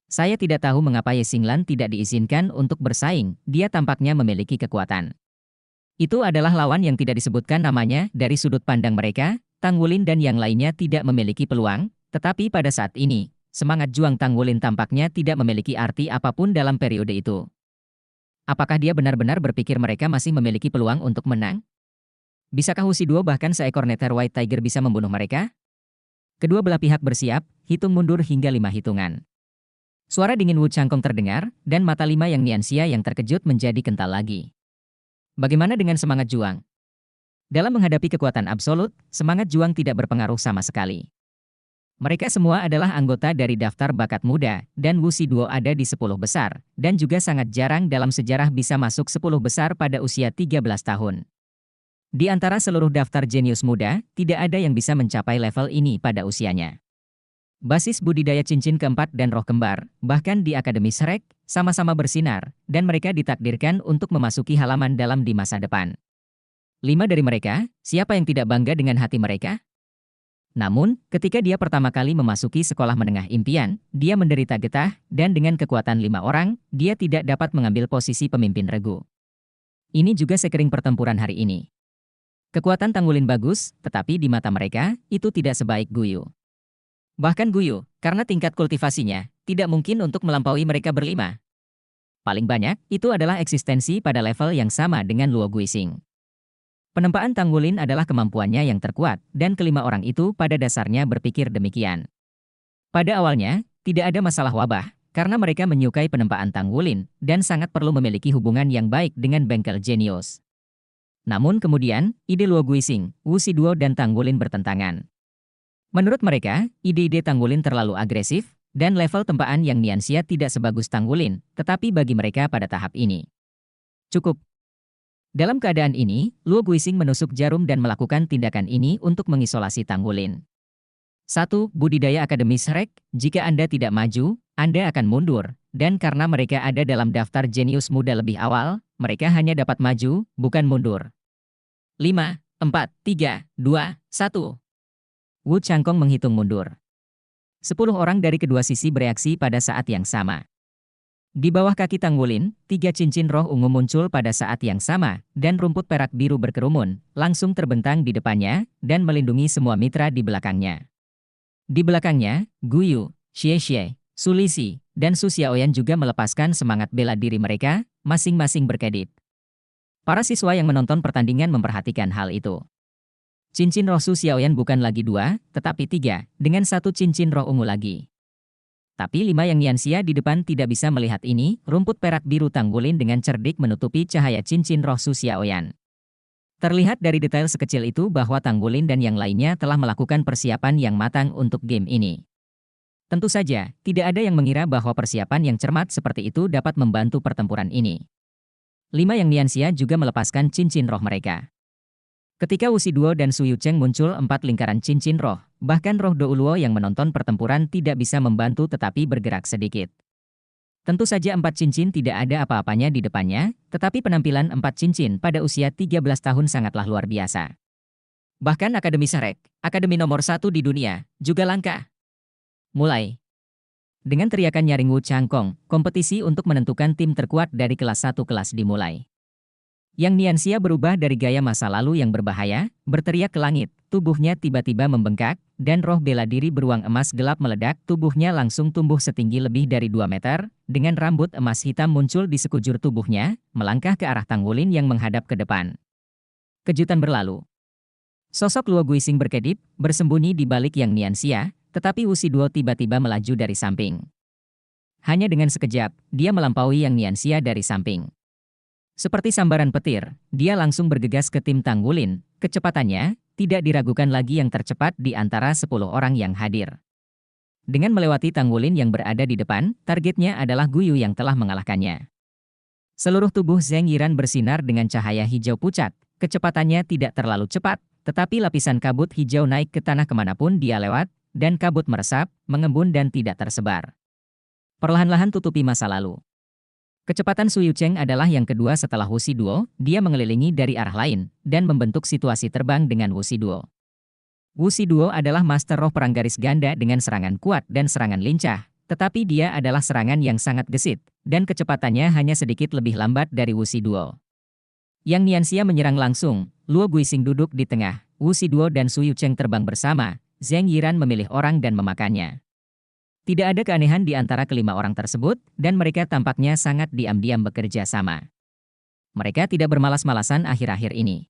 Saya tidak tahu mengapa Ye Xinglan tidak diizinkan untuk bersaing, dia tampaknya memiliki kekuatan. Itu adalah lawan yang tidak disebutkan namanya. Dari sudut pandang mereka, Tanggulin dan yang lainnya tidak memiliki peluang, tetapi pada saat ini, semangat juang Tanggulin tampaknya tidak memiliki arti apapun dalam periode itu. Apakah dia benar-benar berpikir mereka masih memiliki peluang untuk menang? Bisakah Wuxi Duo bahkan seekor Nether White Tiger bisa membunuh mereka? Kedua belah pihak bersiap, hitung mundur hingga 5 hitungan. Suara dingin Wu Changkong terdengar, dan mata 5 yang Nianxia yang terkejut menjadi kental lagi. Bagaimana dengan semangat juang? Dalam menghadapi kekuatan absolut, semangat juang tidak berpengaruh sama sekali. Mereka semua adalah anggota dari daftar bakat muda, dan Wuxi Duo ada di 10 besar, dan juga sangat jarang dalam sejarah bisa masuk 10 besar pada usia 13 tahun. Di antara seluruh daftar jenius muda, tidak ada yang bisa mencapai level ini pada usianya. Basis budidaya cincin keempat dan roh kembar, bahkan di Akademi Shrek, sama-sama bersinar, dan mereka ditakdirkan untuk memasuki halaman dalam di masa depan. 5 dari mereka, siapa yang tidak bangga dengan hati mereka? Namun, ketika dia pertama kali memasuki sekolah menengah impian, dia menderita getah, dan dengan kekuatan 5 orang, dia tidak dapat mengambil posisi pemimpin regu. Ini juga sekering pertempuran hari ini. Kekuatan Tanggulin bagus, tetapi di mata mereka, itu tidak sebaik Guyu. Bahkan Guyu, karena tingkat kultivasinya, tidak mungkin untuk melampaui mereka berlima. Paling banyak, itu adalah eksistensi pada level yang sama dengan Luo Guixing. Penempaan Tanggulin adalah kemampuannya yang terkuat, dan kelima orang itu pada dasarnya berpikir demikian. Pada awalnya, tidak ada masalah wabah, karena mereka menyukai penempaan Tanggulin, dan sangat perlu memiliki hubungan yang baik dengan bengkel jenius. Namun kemudian, ide Luo Guixing, Wuxi Duo dan Tanggulin bertentangan. Menurut mereka, ide-ide Tanggulin terlalu agresif, dan level tempaan yang Nianxia tidak sebagus Tanggulin, tetapi bagi mereka pada tahap ini. Cukup. Dalam keadaan ini, Luo Guixing menusuk jarum dan melakukan tindakan ini untuk mengisolasi Tanggulin. 1. Budidaya Akademi Shrek, jika Anda tidak maju, Anda akan mundur, dan karena mereka ada dalam daftar jenius muda lebih awal, mereka hanya dapat maju, bukan mundur. 5, 4, 3, 2, 1. Wu Changkong menghitung mundur. 10 orang dari kedua sisi bereaksi pada saat yang sama. Di bawah kaki Tanggulin, 3 cincin roh ungu muncul pada saat yang sama, dan rumput perak biru berkerumun, langsung terbentang di depannya, dan melindungi semua mitra di belakangnya. Di belakangnya, Guyu, Xie Xie, Sulisi, dan Su Xiaoyan juga melepaskan semangat bela diri mereka, masing-masing berkedip. Para siswa yang menonton pertandingan memperhatikan hal itu. Cincin roh Su Xiaoyan bukan lagi 2, tetapi 3, dengan 1 cincin roh ungu lagi. Tapi 5 yang Nianxia di depan tidak bisa melihat ini, rumput perak biru Tanggulin dengan cerdik menutupi cahaya cincin roh Su Xiaoyan. Terlihat dari detail sekecil itu bahwa Tanggulin dan yang lainnya telah melakukan persiapan yang matang untuk game ini. Tentu saja, tidak ada yang mengira bahwa persiapan yang cermat seperti itu dapat membantu pertempuran ini. 5 yang Nianxia juga melepaskan cincin roh mereka. Ketika Wuxi Duo dan Su Yucheng muncul 4 lingkaran cincin roh, bahkan roh Douluo yang menonton pertempuran tidak bisa membantu tetapi bergerak sedikit. Tentu saja 4 cincin tidak ada apa-apanya di depannya, tetapi penampilan 4 cincin pada usia 13 tahun sangatlah luar biasa. Bahkan Akademi Shrek, akademi nomor 1 di dunia, juga langka. Mulai. Dengan teriakan nyaring Wu Changkong, kompetisi untuk menentukan tim terkuat dari kelas 1 kelas dimulai. Yang Nianxia berubah dari gaya masa lalu yang berbahaya, berteriak ke langit, tubuhnya tiba-tiba membengkak, dan roh bela diri beruang emas gelap meledak, tubuhnya langsung tumbuh setinggi lebih dari 2 meter, dengan rambut emas hitam muncul di sekujur tubuhnya, melangkah ke arah Tanggulin yang menghadap ke depan. Kejutan berlalu. Sosok Luo Guixing berkedip, bersembunyi di balik Yang Nianxia, tetapi Wu Shiduo tiba-tiba melaju dari samping. Hanya dengan sekejap, dia melampaui Yang Nianxia dari samping. Seperti sambaran petir, dia langsung bergegas ke tim Tang Wulin. Kecepatannya tidak diragukan lagi yang tercepat di antara 10 orang yang hadir. Dengan melewati Tang Wulin yang berada di depan, targetnya adalah Guyu yang telah mengalahkannya. Seluruh tubuh Zheng Yiran bersinar dengan cahaya hijau pucat. Kecepatannya tidak terlalu cepat, tetapi lapisan kabut hijau naik ke tanah kemanapun dia lewat, dan kabut meresap, mengembun dan tidak tersebar. Perlahan-lahan tutupi masa lalu. Kecepatan Su Yucheng adalah yang kedua setelah Wu Shiduo, dia mengelilingi dari arah lain, dan membentuk situasi terbang dengan Wu Shiduo. Wu Shiduo adalah master roh perang garis ganda dengan serangan kuat dan serangan lincah, tetapi dia adalah serangan yang sangat gesit, dan kecepatannya hanya sedikit lebih lambat dari Wu Shiduo. Yang Nianxia menyerang langsung, Luo Guixing duduk di tengah, Wu Shiduo dan Su Yucheng terbang bersama, Zheng Yiran memilih orang dan memakannya. Tidak ada keanehan di antara kelima orang tersebut, dan mereka tampaknya sangat diam-diam bekerja sama. Mereka tidak bermalas-malasan akhir-akhir ini.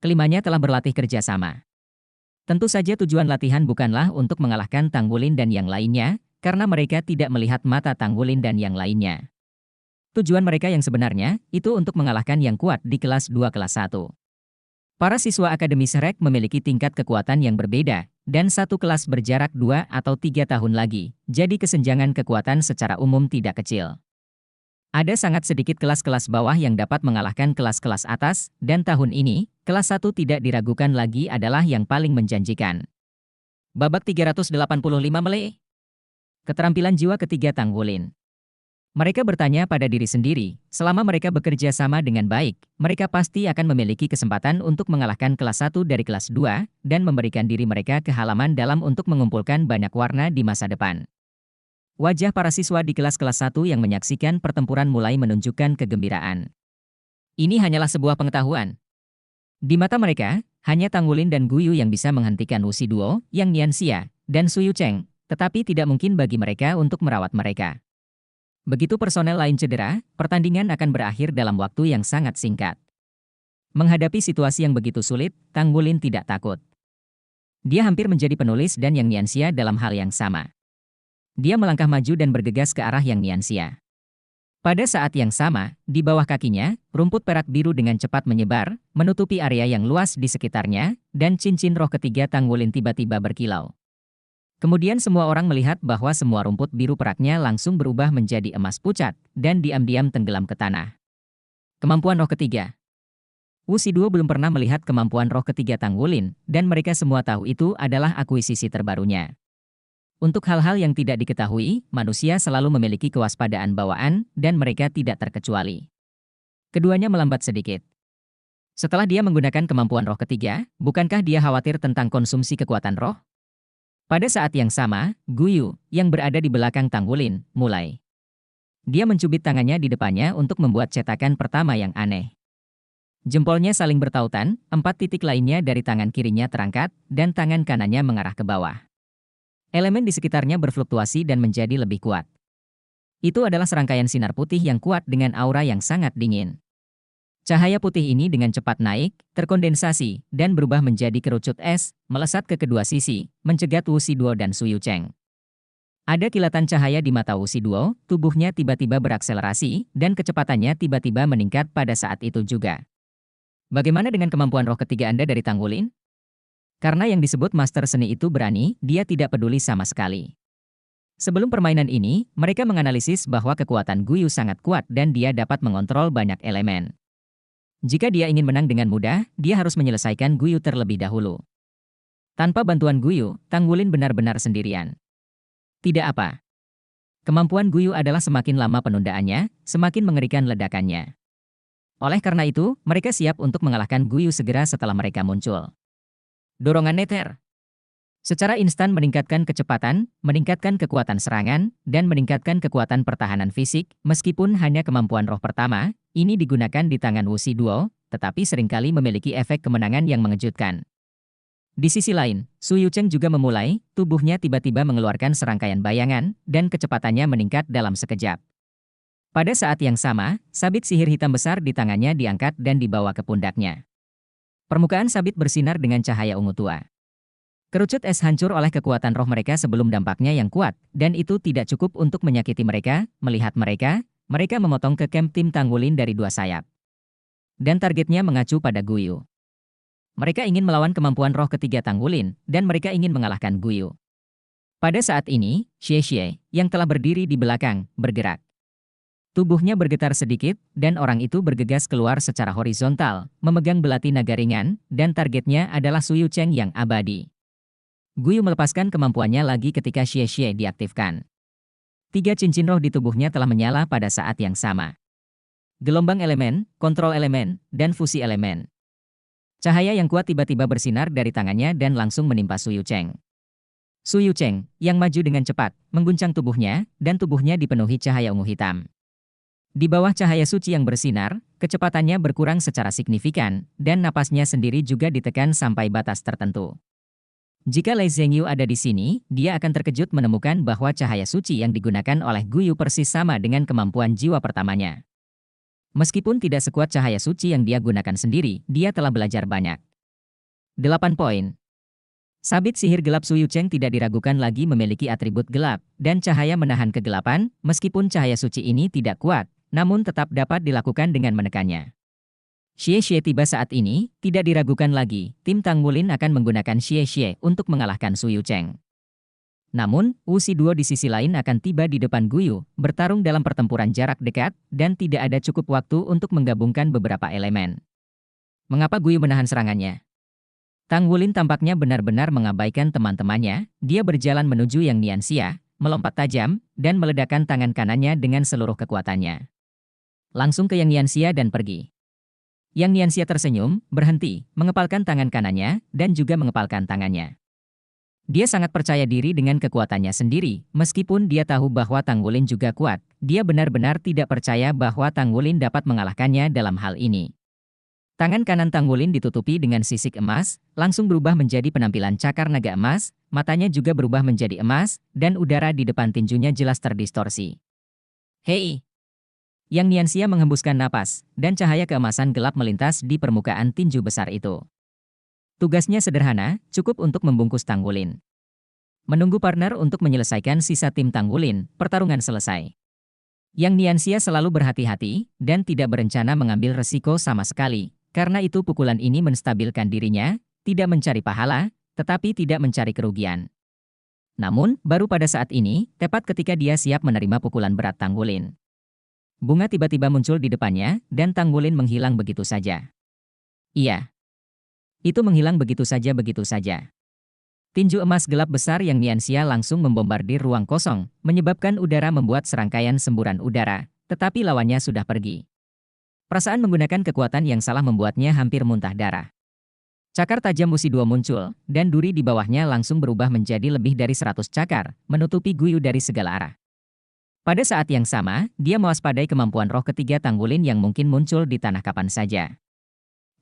Kelimanya telah berlatih kerja sama. Tentu saja tujuan latihan bukanlah untuk mengalahkan Tang Wulin dan yang lainnya, karena mereka tidak melihat mata Tang Wulin dan yang lainnya. Tujuan mereka yang sebenarnya, itu untuk mengalahkan yang kuat di kelas 2 kelas 1. Para siswa Akademi Shrek memiliki tingkat kekuatan yang berbeda, dan satu kelas berjarak 2 atau 3 tahun lagi, jadi kesenjangan kekuatan secara umum tidak kecil. Ada sangat sedikit kelas-kelas bawah yang dapat mengalahkan kelas-kelas atas, dan tahun ini, kelas 1 tidak diragukan lagi adalah yang paling menjanjikan. Babak 385 Melee. Keterampilan jiwa ketiga Tang Wulin. Mereka bertanya pada diri sendiri, selama mereka bekerja sama dengan baik, mereka pasti akan memiliki kesempatan untuk mengalahkan kelas 1 dari kelas 2, dan memberikan diri mereka ke halaman dalam untuk mengumpulkan banyak warna di masa depan. Wajah para siswa di kelas-kelas 1 yang menyaksikan pertempuran mulai menunjukkan kegembiraan. Ini hanyalah sebuah pengetahuan. Di mata mereka, hanya Tang Wulin dan Guyu yang bisa menghentikan Wu Shiduo, Yang Nianxia, dan Su Yucheng, tetapi tidak mungkin bagi mereka untuk merawat mereka. Begitu personel lain cedera, pertandingan akan berakhir dalam waktu yang sangat singkat. Menghadapi situasi yang begitu sulit, Tang Wulin tidak takut. Dia hampir menjadi penulis dan Yang Nianxia dalam hal yang sama. Dia melangkah maju dan bergegas ke arah Yang Nianxia. Pada saat yang sama, di bawah kakinya, rumput perak biru dengan cepat menyebar, menutupi area yang luas di sekitarnya, dan cincin roh ketiga Tang Wulin tiba-tiba berkilau. Kemudian semua orang melihat bahwa semua rumput biru peraknya langsung berubah menjadi emas pucat, dan diam-diam tenggelam ke tanah. Kemampuan roh ketiga. Wu Shiduo belum pernah melihat kemampuan roh ketiga Tang Wulin, dan mereka semua tahu itu adalah akuisisi terbarunya. Untuk hal-hal yang tidak diketahui, manusia selalu memiliki kewaspadaan bawaan, dan mereka tidak terkecuali. Keduanya melambat sedikit. Setelah dia menggunakan kemampuan roh ketiga, bukankah dia khawatir tentang konsumsi kekuatan roh? Pada saat yang sama, Guyu, yang berada di belakang Tang Wulin, mulai. Dia mencubit tangannya di depannya untuk membuat cetakan pertama yang aneh. Jempolnya saling bertautan, 4 titik lainnya dari tangan kirinya terangkat, dan tangan kanannya mengarah ke bawah. Elemen di sekitarnya berfluktuasi dan menjadi lebih kuat. Itu adalah serangkaian sinar putih yang kuat dengan aura yang sangat dingin. Cahaya putih ini dengan cepat naik, terkondensasi, dan berubah menjadi kerucut es, melesat ke kedua sisi, mencegat Wu Shiduo dan Su Yucheng. Ada kilatan cahaya di mata Wu Shiduo, tubuhnya tiba-tiba berakselerasi, dan kecepatannya tiba-tiba meningkat pada saat itu juga. Bagaimana dengan kemampuan roh ketiga Anda dari Tang Wulin? Karena yang disebut master seni itu berani, dia tidak peduli sama sekali. Sebelum permainan ini, mereka menganalisis bahwa kekuatan Guyu sangat kuat dan dia dapat mengontrol banyak elemen. Jika dia ingin menang dengan mudah, dia harus menyelesaikan Guyu terlebih dahulu. Tanpa bantuan Guyu, Tang Wulin benar-benar sendirian. Tidak apa. Kemampuan Guyu adalah semakin lama penundaannya, semakin mengerikan ledakannya. Oleh karena itu, mereka siap untuk mengalahkan Guyu segera setelah mereka muncul. Dorongan neter. Secara instan meningkatkan kecepatan, meningkatkan kekuatan serangan, dan meningkatkan kekuatan pertahanan fisik, meskipun hanya kemampuan roh pertama, ini digunakan di tangan Wu Shiduo, tetapi seringkali memiliki efek kemenangan yang mengejutkan. Di sisi lain, Su Yucheng juga memulai, tubuhnya tiba-tiba mengeluarkan serangkaian bayangan, dan kecepatannya meningkat dalam sekejap. Pada saat yang sama, sabit sihir hitam besar di tangannya diangkat dan dibawa ke pundaknya. Permukaan sabit bersinar dengan cahaya ungu tua. Kerucut es hancur oleh kekuatan roh mereka sebelum dampaknya yang kuat, dan itu tidak cukup untuk menyakiti mereka. Melihat mereka memotong ke camp tim Tanggulin dari dua sayap. Dan targetnya mengacu pada Guyu. Mereka ingin melawan kemampuan roh ketiga Tanggulin, dan mereka ingin mengalahkan Guyu. Pada saat ini, Xie, yang telah berdiri di belakang, bergerak. Tubuhnya bergetar sedikit, dan orang itu bergegas keluar secara horizontal, memegang belati naga ringan, dan targetnya adalah Suyu Cheng yang abadi. Guyu melepaskan kemampuannya lagi ketika Xie diaktifkan. 3 cincin roh di tubuhnya telah menyala pada saat yang sama. Gelombang elemen, kontrol elemen, dan fusi elemen. Cahaya yang kuat tiba-tiba bersinar dari tangannya dan langsung menimpa Suyu Cheng. Suyu Cheng, yang maju dengan cepat, mengguncang tubuhnya, dan tubuhnya dipenuhi cahaya ungu hitam. Di bawah cahaya suci yang bersinar, kecepatannya berkurang secara signifikan, dan napasnya sendiri juga ditekan sampai batas tertentu. Jika Lei Zhengyu ada di sini, dia akan terkejut menemukan bahwa cahaya suci yang digunakan oleh Guyu persis sama dengan kemampuan jiwa pertamanya. Meskipun tidak sekuat cahaya suci yang dia gunakan sendiri, dia telah belajar banyak. 8 poin. Sabit sihir gelap Suyu Cheng tidak diragukan lagi memiliki atribut gelap, dan cahaya menahan kegelapan, meskipun cahaya suci ini tidak kuat, namun tetap dapat dilakukan dengan menekannya. Xie tiba saat ini, tidak diragukan lagi, tim Tanggulin akan menggunakan Xie untuk mengalahkan Suyu Cheng. Namun, Wuxi Duo di sisi lain akan tiba di depan Guyu, bertarung dalam pertempuran jarak dekat, dan tidak ada cukup waktu untuk menggabungkan beberapa elemen. Mengapa Guyu menahan serangannya? Tanggulin tampaknya benar-benar mengabaikan teman-temannya, dia berjalan menuju Yang Nianxia, melompat tajam, dan meledakkan tangan kanannya dengan seluruh kekuatannya. Langsung ke Yang Nianxia dan pergi. Yang Nianxia tersenyum, berhenti, mengepalkan tangan kanannya, dan juga mengepalkan tangannya. Dia sangat percaya diri dengan kekuatannya sendiri, meskipun dia tahu bahwa Tanggulin juga kuat, dia benar-benar tidak percaya bahwa Tanggulin dapat mengalahkannya dalam hal ini. Tangan kanan Tanggulin ditutupi dengan sisik emas, langsung berubah menjadi penampilan cakar naga emas, matanya juga berubah menjadi emas, dan udara di depan tinjunya jelas terdistorsi. Hei! Yang Nianxia menghembuskan napas, dan cahaya keemasan gelap melintas di permukaan tinju besar itu. Tugasnya sederhana, cukup untuk membungkus Tanggulin. Menunggu partner untuk menyelesaikan sisa tim Tanggulin, pertarungan selesai. Yang Nianxia selalu berhati-hati, dan tidak berencana mengambil resiko sama sekali, karena itu pukulan ini menstabilkan dirinya, tidak mencari pahala, tetapi tidak mencari kerugian. Namun, baru pada saat ini, tepat ketika dia siap menerima pukulan berat Tanggulin. Bunga tiba-tiba muncul di depannya, dan Tanggulin menghilang begitu saja. Iya. Itu menghilang begitu saja. Tinju emas gelap besar Yang Nianxia langsung membombardir ruang kosong, menyebabkan udara membuat serangkaian semburan udara, tetapi lawannya sudah pergi. Perasaan menggunakan kekuatan yang salah membuatnya hampir muntah darah. Cakar tajam Wuxi Duo muncul, dan duri di bawahnya langsung berubah menjadi lebih dari 100 cakar, menutupi Guyu dari segala arah. Pada saat yang sama, dia mewaspadai kemampuan roh ketiga Tanggulin yang mungkin muncul di tanah kapan saja.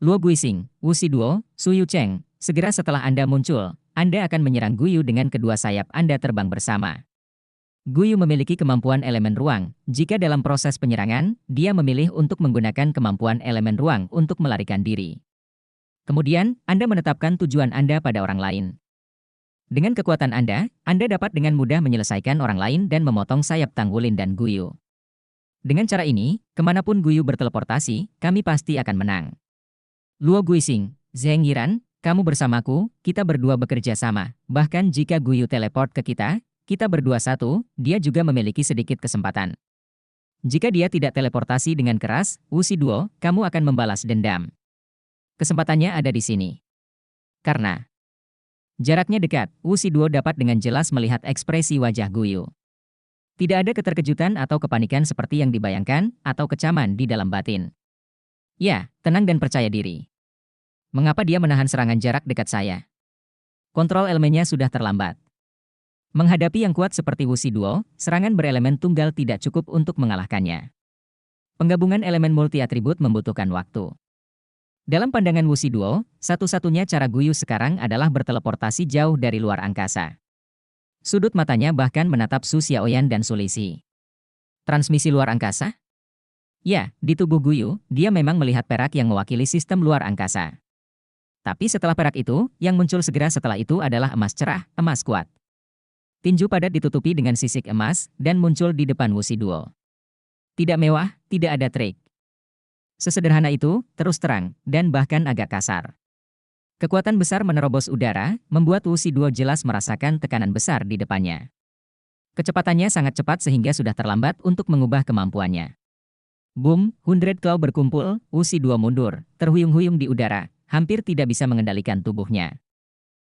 Luo Guixing, Wuxi Duo, Suyu Cheng, segera setelah Anda muncul, Anda akan menyerang Guyu dengan kedua sayap Anda terbang bersama. Guyu memiliki kemampuan elemen ruang, jika dalam proses penyerangan, dia memilih untuk menggunakan kemampuan elemen ruang untuk melarikan diri. Kemudian, Anda menetapkan tujuan Anda pada orang lain. Dengan kekuatan Anda dapat dengan mudah menyelesaikan orang lain dan memotong sayap Tanggulin dan Guyu. Dengan cara ini, kemanapun Guyu berteleportasi, kami pasti akan menang. Luo Guixing, Zheng Yiran, kamu bersamaku, kita berdua bekerja sama. Bahkan jika Guyu teleport ke kita berdua satu, dia juga memiliki sedikit kesempatan. Jika dia tidak teleportasi dengan keras, Wuxi Duo, kamu akan membalas dendam. Kesempatannya ada di sini. Karena jaraknya dekat, Wuxi Duo dapat dengan jelas melihat ekspresi wajah Guyu. Tidak ada keterkejutan atau kepanikan seperti yang dibayangkan, atau kecaman di dalam batin. Ya, tenang dan percaya diri. Mengapa dia menahan serangan jarak dekat saya? Kontrol elemennya sudah terlambat. Menghadapi yang kuat seperti Wuxi Duo, serangan berelemen tunggal tidak cukup untuk mengalahkannya. Penggabungan elemen multi-atribut membutuhkan waktu. Dalam pandangan Wuxi Duo, satu-satunya cara Guyu sekarang adalah berteleportasi jauh dari luar angkasa. Sudut matanya bahkan menatap Su Xiaoyan dan Su Lixi. Transmisi luar angkasa? Ya, di tubuh Guyu, dia memang melihat perak yang mewakili sistem luar angkasa. Tapi setelah perak itu, yang muncul segera setelah itu adalah emas cerah, emas kuat. Tinju padat ditutupi dengan sisik emas, dan muncul di depan Wuxi Duo. Tidak mewah, tidak ada trik. Sesederhana itu, terus terang, dan bahkan agak kasar. Kekuatan besar menerobos udara, membuat Wuxi Duo jelas merasakan tekanan besar di depannya. Kecepatannya sangat cepat sehingga sudah terlambat untuk mengubah kemampuannya. Boom, 100 claw berkumpul, Wuxi Duo mundur, terhuyung-huyung di udara, hampir tidak bisa mengendalikan tubuhnya.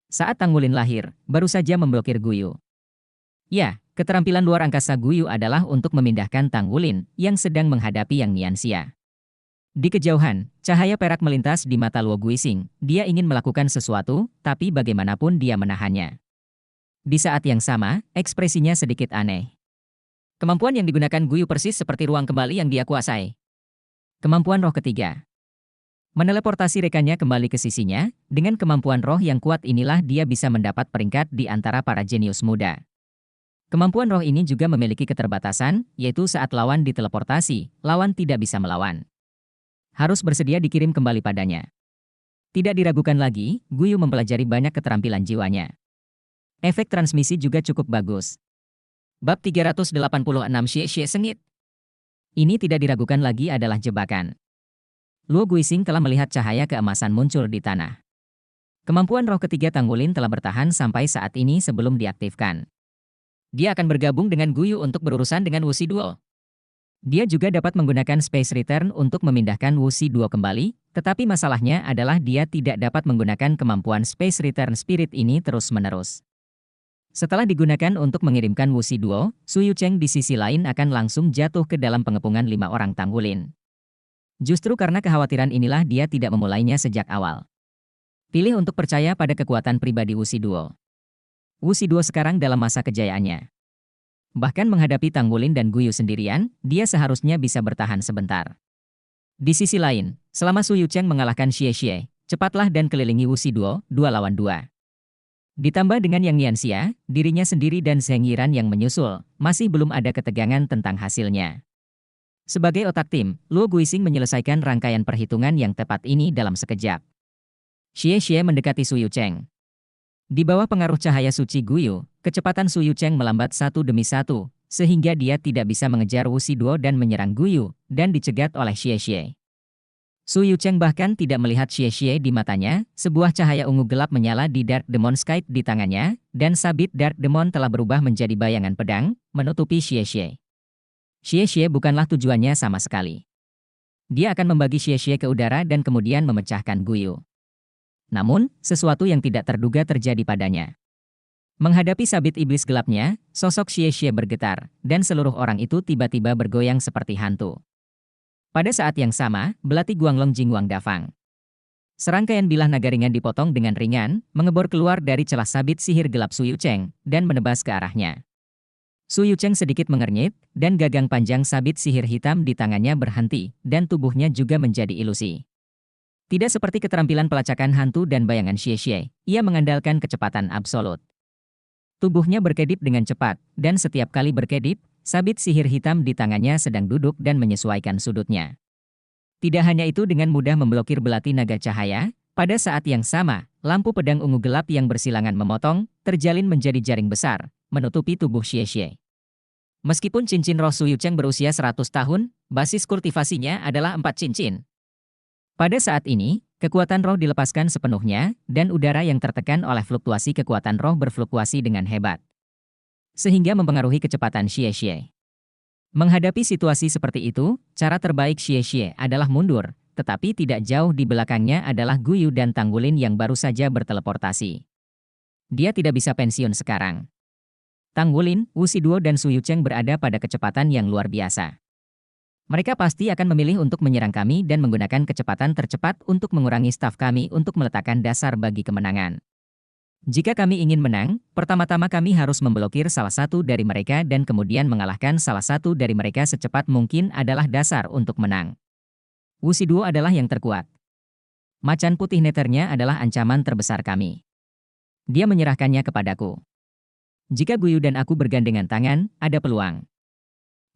Saat Tang Wulin lahir, baru saja memblokir Guyu. Ya, keterampilan luar angkasa Guyu adalah untuk memindahkan Tang Wulin yang sedang menghadapi Yang Nianxia. Di kejauhan, cahaya perak melintas di mata Luo Guixing. Dia ingin melakukan sesuatu, tapi bagaimanapun dia menahannya. Di saat yang sama, ekspresinya sedikit aneh. Kemampuan yang digunakan Guyu persis seperti ruang kembali yang dia kuasai. Kemampuan roh ketiga. Meneleportasi rekannya kembali ke sisinya, dengan kemampuan roh yang kuat inilah dia bisa mendapat peringkat di antara para jenius muda. Kemampuan roh ini juga memiliki keterbatasan, yaitu saat lawan diteleportasi, lawan tidak bisa melawan. Harus bersedia dikirim kembali padanya. Tidak diragukan lagi, Guyu mempelajari banyak keterampilan jiwanya. Efek transmisi juga cukup bagus. Bab 386 Xie Sengit. Ini tidak diragukan lagi adalah jebakan. Luo Guixing telah melihat cahaya keemasan muncul di tanah. Kemampuan roh ketiga Tang Wulin telah bertahan sampai saat ini sebelum diaktifkan. Dia akan bergabung dengan Guyu untuk berurusan dengan Wuxi Duo. Dia juga dapat menggunakan Space Return untuk memindahkan Wuxi Duo kembali, tetapi masalahnya adalah dia tidak dapat menggunakan kemampuan Space Return Spirit ini terus-menerus. Setelah digunakan untuk mengirimkan Wuxi Duo, Su Yucheng di sisi lain akan langsung jatuh ke dalam pengepungan 5 orang Tang Wulin. Justru karena kekhawatiran inilah dia tidak memulainya sejak awal. Pilih untuk percaya pada kekuatan pribadi Wuxi Duo. Wuxi Duo sekarang dalam masa kejayaannya. Bahkan menghadapi Tang Wulin dan Guyu sendirian, dia seharusnya bisa bertahan sebentar. Di sisi lain, selama Su Yucheng mengalahkan Xie, cepatlah dan kelilingi Wuxi Duo, 2 lawan 2. Ditambah dengan Yang Nianxia, dirinya sendiri dan Zheng Yiran yang menyusul, masih belum ada ketegangan tentang hasilnya. Sebagai otak tim, Luo Guixing menyelesaikan rangkaian perhitungan yang tepat ini dalam sekejap. Xie mendekati Su Yucheng. Di bawah pengaruh cahaya suci Guyu, kecepatan Su Yucheng melambat satu demi satu, sehingga dia tidak bisa mengejar Wuxi Duo dan menyerang Guyu, dan dicegat oleh Xie. Su Yucheng bahkan tidak melihat Xie di matanya, sebuah cahaya ungu gelap menyala di Dark Demon Scythe di tangannya, dan sabit Dark Demon telah berubah menjadi bayangan pedang, menutupi Xie. Xie bukanlah tujuannya sama sekali. Dia akan membagi Xie ke udara dan kemudian memecahkan Guyu. Namun, sesuatu yang tidak terduga terjadi padanya. Menghadapi sabit iblis gelapnya, sosok Xie bergetar, dan seluruh orang itu tiba-tiba bergoyang seperti hantu. Pada saat yang sama, belati Guanglong Jingwang Dafang. Serangkaian bilah naga ringan dipotong dengan ringan, mengebor keluar dari celah sabit sihir gelap Su Yucheng, dan menebas ke arahnya. Su Yucheng sedikit mengernyit, dan gagang panjang sabit sihir hitam di tangannya berhenti, dan tubuhnya juga menjadi ilusi. Tidak seperti keterampilan pelacakan hantu dan bayangan Xie, ia mengandalkan kecepatan absolut. Tubuhnya berkedip dengan cepat, dan setiap kali berkedip, sabit sihir hitam di tangannya sedang duduk dan menyesuaikan sudutnya. Tidak hanya itu, dengan mudah memblokir belati naga cahaya, pada saat yang sama, lampu pedang ungu gelap yang bersilangan memotong, terjalin menjadi jaring besar, menutupi tubuh Xie. Meskipun cincin roh Su Yucheng berusia 100 tahun, basis kultivasinya adalah 4 cincin. Pada saat ini, kekuatan roh dilepaskan sepenuhnya, dan udara yang tertekan oleh fluktuasi kekuatan roh berfluktuasi dengan hebat. Sehingga mempengaruhi kecepatan Xie. Menghadapi situasi seperti itu, cara terbaik Xie adalah mundur, tetapi tidak jauh di belakangnya adalah Guyu dan Tang Wulin yang baru saja berteleportasi. Dia tidak bisa pensiun sekarang. Tang Wulin, Wuxi Duo dan Su Yucheng berada pada kecepatan yang luar biasa. Mereka pasti akan memilih untuk menyerang kami dan menggunakan kecepatan tercepat untuk mengurangi staf kami untuk meletakkan dasar bagi kemenangan. Jika kami ingin menang, pertama-tama kami harus memblokir salah satu dari mereka dan kemudian mengalahkan salah satu dari mereka secepat mungkin adalah dasar untuk menang. Wuxi Duo adalah yang terkuat. Macan putih neternya adalah ancaman terbesar kami. Dia menyerahkannya kepadaku. Jika Guyu dan aku bergandengan tangan, ada peluang.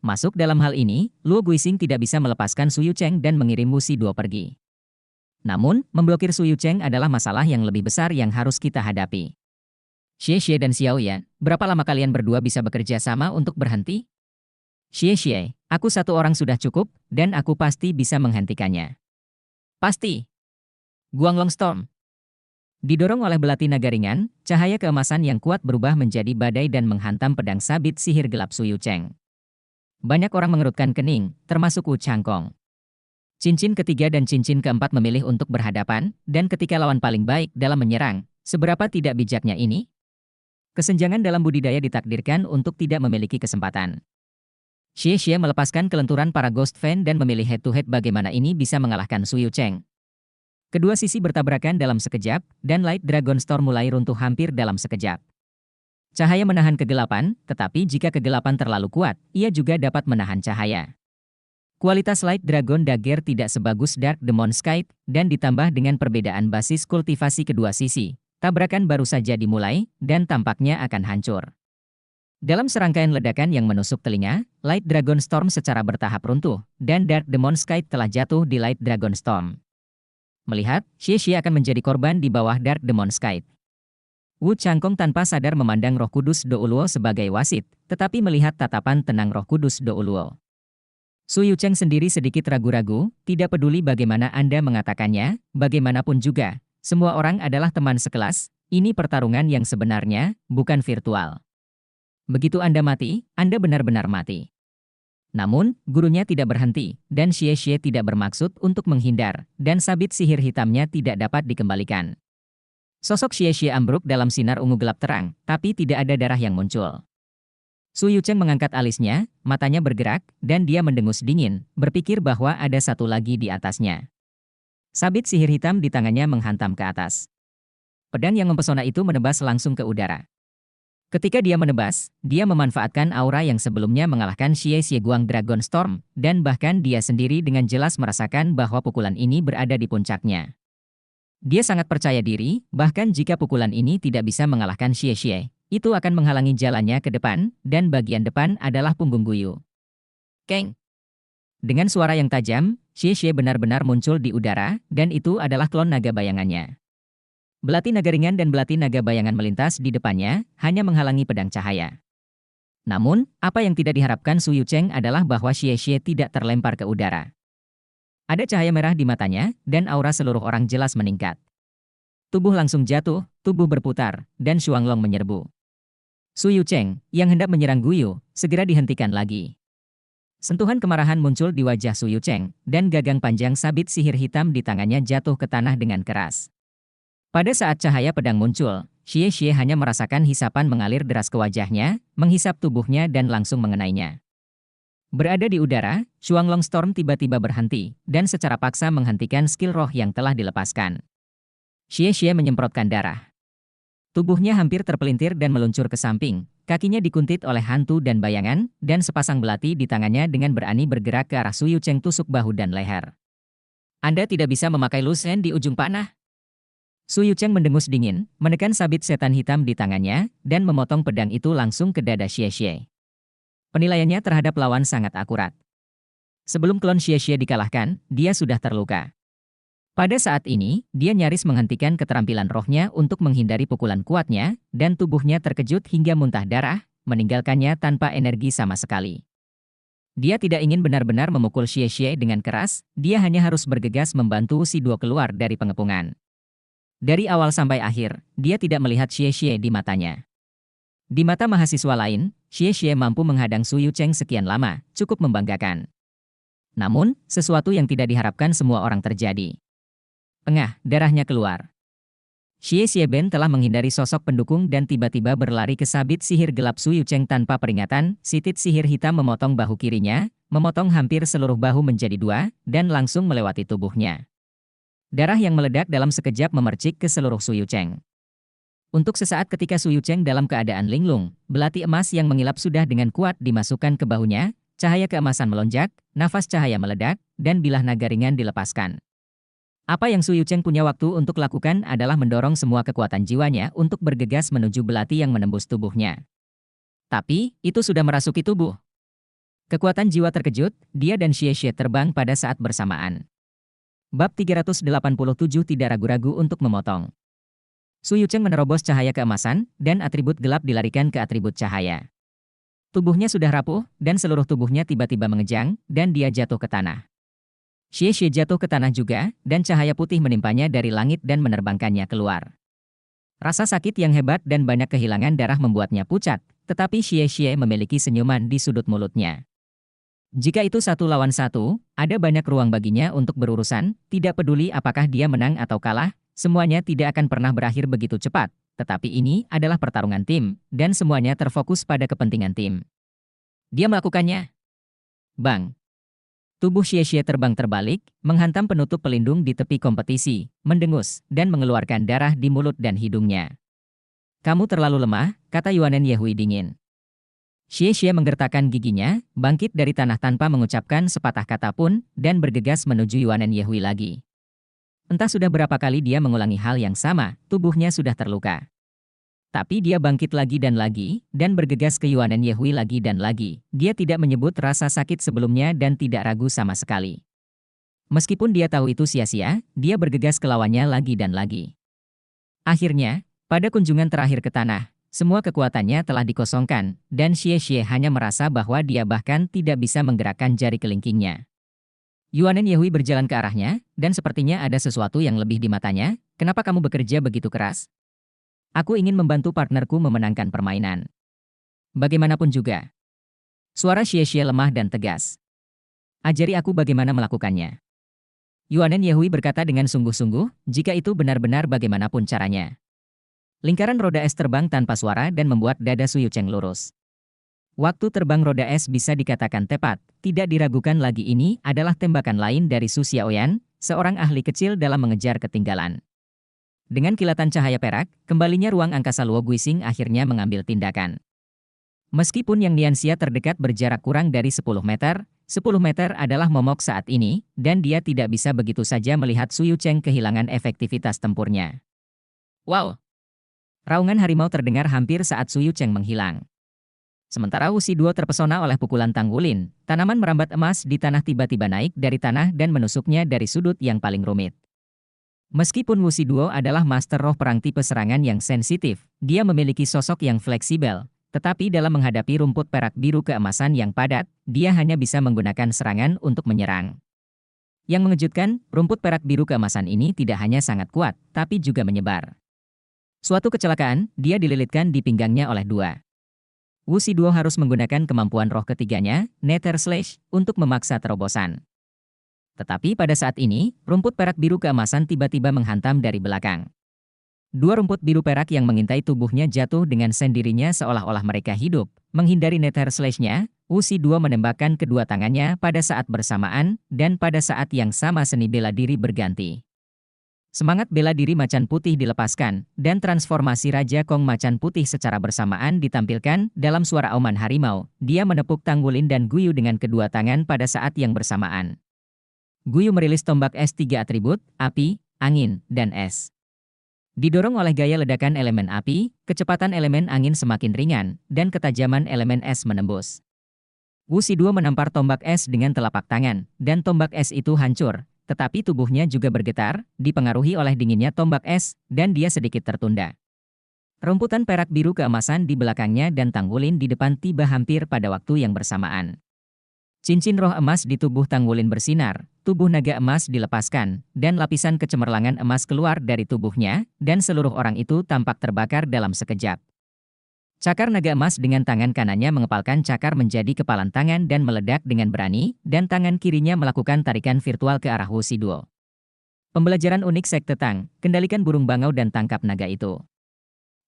Masuk dalam hal ini, Luo Guixing tidak bisa melepaskan Su Yucheng dan mengirim Wuxi Duo pergi. Namun, memblokir Su Yucheng adalah masalah yang lebih besar yang harus kita hadapi. Xie Xie dan Xiao Yan, berapa lama kalian berdua bisa bekerja sama untuk berhenti? Xie Xie, aku satu orang sudah cukup, dan aku pasti bisa menghentikannya. Pasti. Guanglong Storm. Didorong oleh belati naga ringan, cahaya keemasan yang kuat berubah menjadi badai dan menghantam pedang sabit sihir gelap Su Yucheng. Banyak orang mengerutkan kening, termasuk Wu Changkong. Cincin ketiga dan cincin keempat memilih untuk berhadapan, dan ketika lawan paling baik dalam menyerang, seberapa tidak bijaknya ini? Kesenjangan dalam budidaya ditakdirkan untuk tidak memiliki kesempatan. Xie Xie melepaskan kelenturan para Ghost Fan dan memilih head-to-head bagaimana ini bisa mengalahkan Su Yucheng. Kedua sisi bertabrakan dalam sekejap, dan Light Dragon Storm mulai runtuh hampir dalam sekejap. Cahaya menahan kegelapan, tetapi jika kegelapan terlalu kuat, ia juga dapat menahan cahaya. Kualitas Light Dragon Dagger tidak sebagus Dark Demon Scythe, dan ditambah dengan perbedaan basis kultivasi kedua sisi, tabrakan baru saja dimulai, dan tampaknya akan hancur. Dalam serangkaian ledakan yang menusuk telinga, Light Dragon Storm secara bertahap runtuh, dan Dark Demon Scythe telah jatuh di Light Dragon Storm. Melihat, Xie Xie akan menjadi korban di bawah Dark Demon Scythe. Wu Changkong tanpa sadar memandang Roh Kudus Do Uluo sebagai wasit, tetapi melihat tatapan tenang Roh Kudus Do Uluo. Su Yucheng sendiri sedikit ragu-ragu, tidak peduli bagaimana Anda mengatakannya, bagaimanapun juga, semua orang adalah teman sekelas, ini pertarungan yang sebenarnya, bukan virtual. Begitu Anda mati, Anda benar-benar mati. Namun, gurunya tidak berhenti, dan Xie Xie tidak bermaksud untuk menghindar, dan sabit sihir hitamnya tidak dapat dikembalikan. Sosok Xie Xie ambruk dalam sinar ungu gelap terang, tapi tidak ada darah yang muncul. Su Yucheng mengangkat alisnya, matanya bergerak, dan dia mendengus dingin, berpikir bahwa ada satu lagi di atasnya. Sabit sihir hitam di tangannya menghantam ke atas. Pedang yang mempesona itu menebas langsung ke udara. Ketika dia menebas, dia memanfaatkan aura yang sebelumnya mengalahkan Xie Xie Guang Dragon Storm, dan bahkan dia sendiri dengan jelas merasakan bahwa pukulan ini berada di puncaknya. Dia sangat percaya diri, bahkan jika pukulan ini tidak bisa mengalahkan Xie Xie, itu akan menghalangi jalannya ke depan, dan bagian depan adalah punggung Guyu. Keng! Dengan suara yang tajam, Xie Xie benar-benar muncul di udara, dan itu adalah klon naga bayangannya. Belati naga ringan dan belati naga bayangan melintas di depannya, hanya menghalangi pedang cahaya. Namun, apa yang tidak diharapkan Su Yucheng adalah bahwa Xie Xie tidak terlempar ke udara. Ada cahaya merah di matanya, dan aura seluruh orang jelas meningkat. Tubuh langsung jatuh, tubuh berputar, dan Xuanglong menyerbu. Su Yucheng, yang hendak menyerang Guyu, segera dihentikan lagi. Sentuhan kemarahan muncul di wajah Su Yucheng, dan gagang panjang sabit sihir hitam di tangannya jatuh ke tanah dengan keras. Pada saat cahaya pedang muncul, Xie Xie hanya merasakan hisapan mengalir deras ke wajahnya, menghisap tubuhnya dan langsung mengenainya. Berada di udara, Xuanglong Storm tiba-tiba berhenti, dan secara paksa menghentikan skill roh yang telah dilepaskan. Xie Xie menyemprotkan darah. Tubuhnya hampir terpelintir dan meluncur ke samping, kakinya dikuntit oleh hantu dan bayangan, dan sepasang belati di tangannya dengan berani bergerak ke arah Su Yucheng tusuk bahu dan leher. Anda tidak bisa memakai Lusen di ujung panah. Su Yucheng mendengus dingin, menekan sabit setan hitam di tangannya, dan memotong pedang itu langsung ke dada Xie Xie. Penilaiannya terhadap lawan sangat akurat. Sebelum klon Xie Xie dikalahkan, dia sudah terluka. Pada saat ini, dia nyaris menghentikan keterampilan rohnya untuk menghindari pukulan kuatnya, dan tubuhnya terkejut hingga muntah darah, meninggalkannya tanpa energi sama sekali. Dia tidak ingin benar-benar memukul Xie Xie dengan keras, dia hanya harus bergegas membantu si Duo keluar dari pengepungan. Dari awal sampai akhir, dia tidak melihat Xie Xie di matanya. Di mata mahasiswa lain, Xie Xie mampu menghadang Su Yucheng sekian lama, cukup membanggakan. Namun, sesuatu yang tidak diharapkan semua orang terjadi. Pengah, darahnya keluar. Xie Xie Ben telah menghindari sosok pendukung dan tiba-tiba berlari ke sabit sihir gelap Su Yucheng tanpa peringatan, sitit sihir hitam memotong bahu kirinya, memotong hampir seluruh bahu menjadi dua, dan langsung melewati tubuhnya. Darah yang meledak dalam sekejap memercik ke seluruh Su Yucheng. Untuk sesaat ketika Su Yucheng dalam keadaan linglung, belati emas yang mengilap sudah dengan kuat dimasukkan ke bahunya, cahaya keemasan melonjak, nafas cahaya meledak, dan bilah naga ringan dilepaskan. Apa yang Su Yucheng punya waktu untuk lakukan adalah mendorong semua kekuatan jiwanya untuk bergegas menuju belati yang menembus tubuhnya. Tapi, itu sudah merasuki tubuh. Kekuatan jiwa terkejut, dia dan Xie Xie terbang pada saat bersamaan. Bab 387 tidak ragu-ragu untuk memotong. Su Yucheng menerobos cahaya keemasan, dan atribut gelap dilarikan ke atribut cahaya. Tubuhnya sudah rapuh, dan seluruh tubuhnya tiba-tiba mengejang, dan dia jatuh ke tanah. Xie jatuh ke tanah juga, dan cahaya putih menimpanya dari langit dan menerbangkannya keluar. Rasa sakit yang hebat dan banyak kehilangan darah membuatnya pucat, tetapi Xie memiliki senyuman di sudut mulutnya. Jika itu 1 lawan 1, ada banyak ruang baginya untuk berurusan, tidak peduli apakah dia menang atau kalah, semuanya tidak akan pernah berakhir begitu cepat. Tetapi ini adalah pertarungan tim, dan semuanya terfokus pada kepentingan tim. Dia melakukannya. Bang! Tubuh Xie terbang terbalik, menghantam penutup pelindung di tepi kompetisi, mendengus, dan mengeluarkan darah di mulut dan hidungnya. Kamu terlalu lemah, kata Yuanen Yehui dingin. Xie menggertakkan giginya, bangkit dari tanah tanpa mengucapkan sepatah kata pun, dan bergegas menuju Yuanen Yehui lagi. Entah sudah berapa kali dia mengulangi hal yang sama, tubuhnya sudah terluka. Tapi dia bangkit lagi, dan bergegas ke Yuanen Yehui lagi dan lagi. Dia tidak menyebut rasa sakit sebelumnya dan tidak ragu sama sekali. Meskipun dia tahu itu sia-sia, dia bergegas ke lawannya lagi dan lagi. Akhirnya, pada kunjungan terakhir ke tanah, semua kekuatannya telah dikosongkan, dan Xie hanya merasa bahwa dia bahkan tidak bisa menggerakkan jari kelingkingnya. Yuanen Yehui berjalan ke arahnya, dan sepertinya ada sesuatu yang lebih di matanya. Kenapa kamu bekerja begitu keras? Aku ingin membantu partnerku memenangkan permainan. Bagaimanapun juga. Suara Xie lemah dan tegas. Ajari aku bagaimana melakukannya. Yuanen Yehui berkata dengan sungguh-sungguh, jika itu benar-benar bagaimanapun caranya. Lingkaran roda es terbang tanpa suara dan membuat dada Su Yucheng lurus. Waktu terbang roda es bisa dikatakan tepat, tidak diragukan lagi ini adalah tembakan lain dari Su Xiaoyan, seorang ahli kecil dalam mengejar ketinggalan. Dengan kilatan cahaya perak, kembalinya ruang angkasa Luo Guixing akhirnya mengambil tindakan. Meskipun Yang Nianxia terdekat berjarak kurang dari 10 meter, 10 meter adalah momok saat ini, dan dia tidak bisa begitu saja melihat Su Yucheng kehilangan efektivitas tempurnya. Wow! Raungan harimau terdengar hampir saat Su Yucheng menghilang. Sementara Wu Duo terpesona oleh pukulan Tanggulin, tanaman merambat emas di tanah tiba-tiba naik dari tanah dan menusuknya dari sudut yang paling rumit. Meskipun Wu Duo adalah master roh perang tipe serangan yang sensitif, dia memiliki sosok yang fleksibel, tetapi dalam menghadapi rumput perak biru keemasan yang padat, dia hanya bisa menggunakan serangan untuk menyerang. Yang mengejutkan, rumput perak biru keemasan ini tidak hanya sangat kuat, tapi juga menyebar. Suatu kecelakaan, dia dililitkan di pinggangnya oleh dua. Wu Duo harus menggunakan kemampuan roh ketiganya, Nether Slash, untuk memaksa terobosan. Tetapi pada saat ini, rumput perak biru keemasan tiba-tiba menghantam dari belakang. Dua rumput biru perak yang mengintai tubuhnya jatuh dengan sendirinya seolah-olah mereka hidup. Menghindari Nether Slash-nya, Wu Duo menembakkan kedua tangannya pada saat bersamaan, dan pada saat yang sama seni bela diri berganti. Semangat bela diri macan putih dilepaskan, dan transformasi Raja Kong macan putih secara bersamaan ditampilkan dalam suara auman harimau. Dia menepuk Tanggulin dan Guyu dengan kedua tangan pada saat yang bersamaan. Guyu merilis tombak es 3 atribut, api, angin, dan es. Didorong oleh gaya ledakan elemen api, kecepatan elemen angin semakin ringan, dan ketajaman elemen es menembus. Wu Duo menampar tombak es dengan telapak tangan, dan tombak es itu hancur. Tetapi tubuhnya juga bergetar, dipengaruhi oleh dinginnya tombak es, dan dia sedikit tertunda. Rumputan perak biru keemasan di belakangnya dan Tanggulin di depan tiba hampir pada waktu yang bersamaan. Cincin roh emas di tubuh Tanggulin bersinar, tubuh naga emas dilepaskan, dan lapisan kecemerlangan emas keluar dari tubuhnya, dan seluruh orang itu tampak terbakar dalam sekejap. Cakar naga emas dengan tangan kanannya mengepalkan cakar menjadi kepalan tangan dan meledak dengan berani, dan tangan kirinya melakukan tarikan virtual ke arah Wu Duo. Pembelajaran unik Sekte Tang, kendalikan burung bangau dan tangkap naga itu.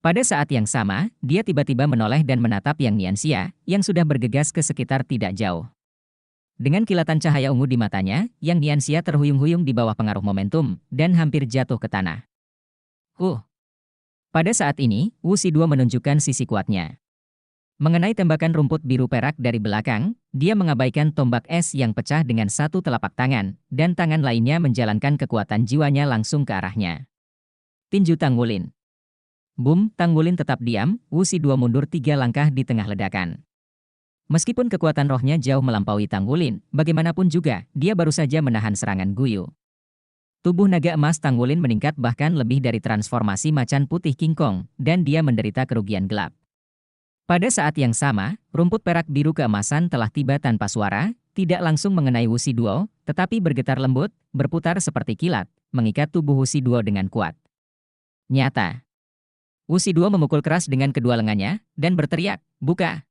Pada saat yang sama, dia tiba-tiba menoleh dan menatap Yang Nianxia, yang sudah bergegas ke sekitar tidak jauh. Dengan kilatan cahaya ungu di matanya, Yang Nianxia terhuyung-huyung di bawah pengaruh momentum, dan hampir jatuh ke tanah. Pada saat ini, Wu Duo menunjukkan sisi kuatnya. Mengenai tembakan rumput biru perak dari belakang, dia mengabaikan tombak es yang pecah dengan satu telapak tangan, dan tangan lainnya menjalankan kekuatan jiwanya langsung ke arahnya. Tinju Tanggulin. Boom, Tanggulin tetap diam, Wu Duo mundur 3 langkah di tengah ledakan. Meskipun kekuatan rohnya jauh melampaui Tanggulin, bagaimanapun juga, dia baru saja menahan serangan Guyu. Tubuh naga emas Tanggulin meningkat bahkan lebih dari transformasi macan putih King Kong, dan dia menderita kerugian gelap. Pada saat yang sama, rumput perak biru keemasan telah tiba tanpa suara, tidak langsung mengenai Wusi Duo, tetapi bergetar lembut, berputar seperti kilat, mengikat tubuh Wusi Duo dengan kuat. Nyata. Wusi Duo memukul keras dengan kedua lengannya, dan berteriak, "Buka!"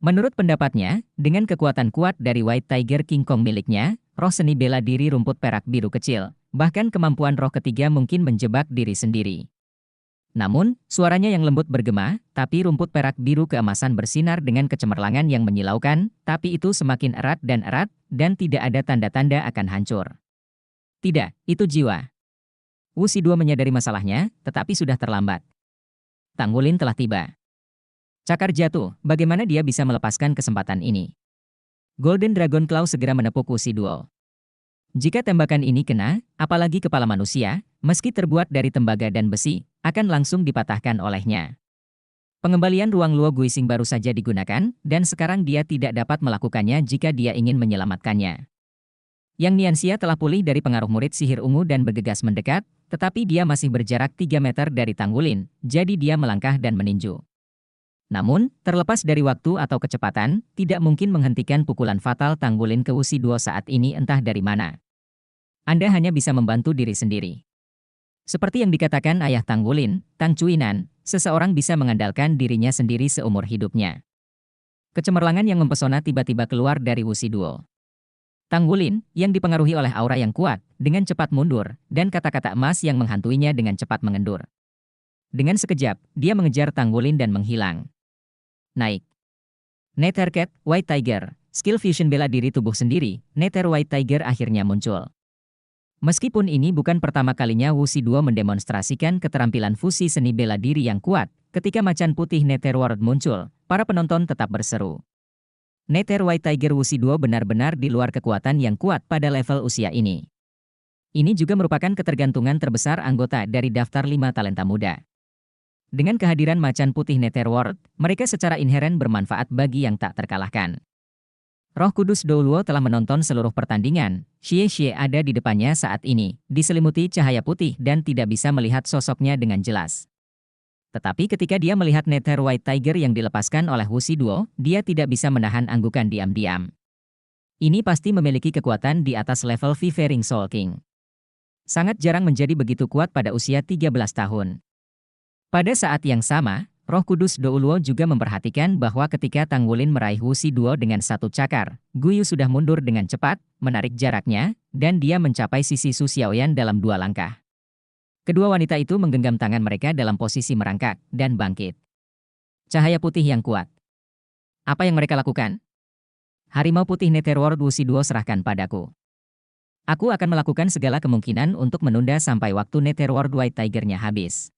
Menurut pendapatnya, dengan kekuatan kuat dari White Tiger King Kong miliknya, roh seni bela diri rumput perak biru kecil, bahkan kemampuan roh ketiga mungkin menjebak diri sendiri. Namun, suaranya yang lembut bergema, tapi rumput perak biru keemasan bersinar dengan kecemerlangan yang menyilaukan, tapi itu semakin erat, dan tidak ada tanda-tanda akan hancur. Tidak, itu jiwa. Wusi Duo menyadari masalahnya, tetapi sudah terlambat. Tanggulin telah tiba. Cakar jatuh, bagaimana dia bisa melepaskan kesempatan ini? Golden Dragon Claw segera menepuk Wusi Duo. Jika tembakan ini kena, apalagi kepala manusia, meski terbuat dari tembaga dan besi, akan langsung dipatahkan olehnya. Pengembalian ruang Luo Guising baru saja digunakan, dan sekarang dia tidak dapat melakukannya jika dia ingin menyelamatkannya. Yang Nianxia telah pulih dari pengaruh murid sihir ungu dan bergegas mendekat, tetapi dia masih berjarak 3 meter dari Tanggulin, jadi dia melangkah dan meninju. Namun, terlepas dari waktu atau kecepatan, tidak mungkin menghentikan pukulan fatal Tanggulin ke Wusi Duo saat ini entah dari mana. Anda hanya bisa membantu diri sendiri. Seperti yang dikatakan ayah Tanggulin, Tang Cuinan, seseorang bisa mengandalkan dirinya sendiri seumur hidupnya. Kecemerlangan yang mempesona tiba-tiba keluar dari Wusi Duo. Tanggulin, yang dipengaruhi oleh aura yang kuat, dengan cepat mundur, dan kata-kata emas yang menghantuinya dengan cepat mengendur. Dengan sekejap, dia mengejar Tanggulin dan menghilang. Naik. Nether Cat, White Tiger, skill fusion bela diri tubuh sendiri, Nether White Tiger akhirnya muncul. Meskipun ini bukan pertama kalinya Wusi Duo mendemonstrasikan keterampilan fusi seni bela diri yang kuat, ketika macan putih Netherworld muncul, para penonton tetap berseru. Nether White Tiger Wusi Duo benar-benar di luar kekuatan yang kuat pada level usia ini. Ini juga merupakan ketergantungan terbesar anggota dari daftar 5 talenta muda. Dengan kehadiran macan putih Netherworld, mereka secara inheren bermanfaat bagi yang tak terkalahkan. Roh Kudus Douluo telah menonton seluruh pertandingan. Xie ada di depannya saat ini, diselimuti cahaya putih dan tidak bisa melihat sosoknya dengan jelas. Tetapi ketika dia melihat Nether White Tiger yang dilepaskan oleh Wusi Duo, dia tidak bisa menahan anggukan diam-diam. Ini pasti memiliki kekuatan di atas level Vivering Soul King. Sangat jarang menjadi begitu kuat pada usia 13 tahun. Pada saat yang sama, Roh Kudus Douluo juga memperhatikan bahwa ketika Tanggulin meraih Wusi Duo dengan satu cakar, Guyu sudah mundur dengan cepat, menarik jaraknya, dan dia mencapai sisi Su Xiaoyan dalam 2 langkah. Kedua wanita itu menggenggam tangan mereka dalam posisi merangkak, dan bangkit. Cahaya putih yang kuat. Apa yang mereka lakukan? Harimau putih Netherworld Wusi Duo serahkan padaku. Aku akan melakukan segala kemungkinan untuk menunda sampai waktu Netherworld White Tiger-nya habis.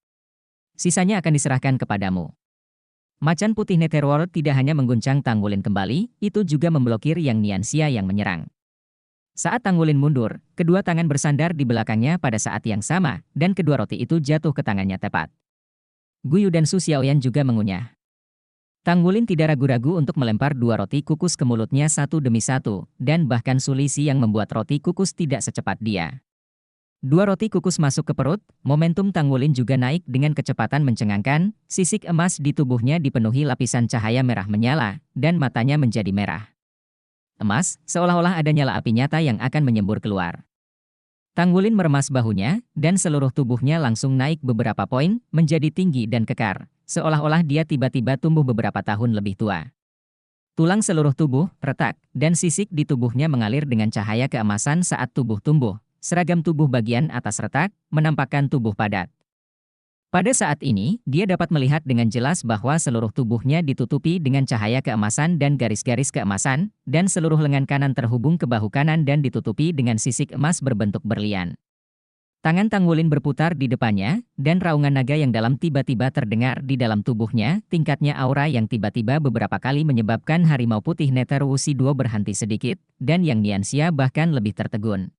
Sisanya akan diserahkan kepadamu. Macan putih Netherworld tidak hanya mengguncang Tanggulin kembali, itu juga memblokir Yang Nianxia yang menyerang. Saat Tanggulin mundur, kedua tangan bersandar di belakangnya pada saat yang sama, dan kedua roti itu jatuh ke tangannya tepat. Guyu dan Su Xiaoyan juga mengunyah. Tanggulin tidak ragu-ragu untuk melempar 2 roti kukus ke mulutnya satu demi satu, dan bahkan Su Lixi yang membuat roti kukus tidak secepat dia. 2 roti kukus masuk ke perut, momentum Tanggulin juga naik dengan kecepatan mencengangkan, sisik emas di tubuhnya dipenuhi lapisan cahaya merah menyala, dan matanya menjadi merah. Emas, seolah-olah ada nyala api nyata yang akan menyembur keluar. Tanggulin meremas bahunya, dan seluruh tubuhnya langsung naik beberapa poin, menjadi tinggi dan kekar, seolah-olah dia tiba-tiba tumbuh beberapa tahun lebih tua. Tulang seluruh tubuh retak, dan sisik di tubuhnya mengalir dengan cahaya keemasan saat tubuh tumbuh. Seragam tubuh bagian atas retak, menampakkan tubuh padat. Pada saat ini, dia dapat melihat dengan jelas bahwa seluruh tubuhnya ditutupi dengan cahaya keemasan dan garis-garis keemasan, dan seluruh lengan kanan terhubung ke bahu kanan dan ditutupi dengan sisik emas berbentuk berlian. Tangan Tanggulin berputar di depannya, dan raungan naga yang dalam tiba-tiba terdengar di dalam tubuhnya, tingkatnya aura yang tiba-tiba beberapa kali menyebabkan harimau putih Nether Wusi Duo berhenti sedikit, dan Yang Nianxia bahkan lebih tertegun.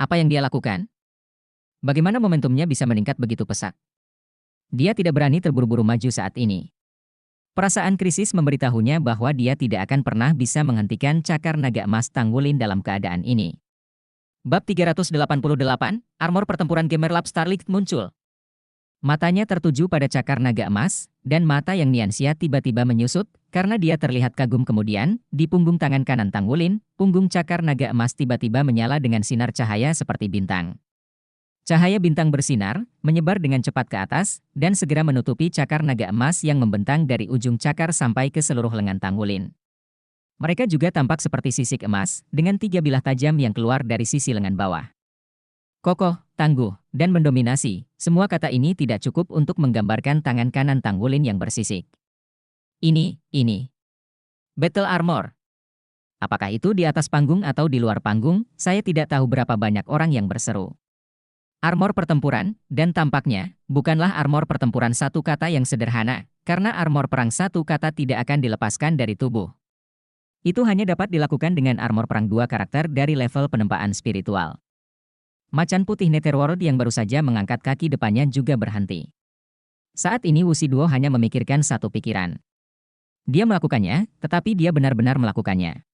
Apa yang dia lakukan? Bagaimana momentumnya bisa meningkat begitu pesat? Dia tidak berani terburu-buru maju saat ini. Perasaan krisis memberitahunya bahwa dia tidak akan pernah bisa menghentikan cakar naga emas Tanggulin dalam keadaan ini. Bab 388, Armor Pertempuran Gemerlap Starlight muncul. Matanya tertuju pada cakar naga emas, dan mata yang Nianxia tiba-tiba menyusut, karena dia terlihat kagum kemudian, di punggung tangan kanan Tang Wulin, punggung cakar naga emas tiba-tiba menyala dengan sinar cahaya seperti bintang. Cahaya bintang bersinar, menyebar dengan cepat ke atas, dan segera menutupi cakar naga emas yang membentang dari ujung cakar sampai ke seluruh lengan Tang Wulin. Mereka juga tampak seperti sisik emas, dengan 3 bilah tajam yang keluar dari sisi lengan bawah. Kokoh, tangguh, dan mendominasi, semua kata ini tidak cukup untuk menggambarkan tangan kanan Tang Wulin yang bersisik. Ini. Battle Armor. Apakah itu di atas panggung atau di luar panggung, saya tidak tahu berapa banyak orang yang berseru. Armor pertempuran, dan tampaknya, bukanlah armor pertempuran satu kata yang sederhana, karena armor perang satu kata tidak akan dilepaskan dari tubuh. Itu hanya dapat dilakukan dengan armor perang 2 karakter dari level penempaan spiritual. Macan putih Netherworld yang baru saja mengangkat kaki depannya juga berhenti. Saat ini Wuxi Duo hanya memikirkan satu pikiran. Dia melakukannya, tetapi dia benar-benar melakukannya.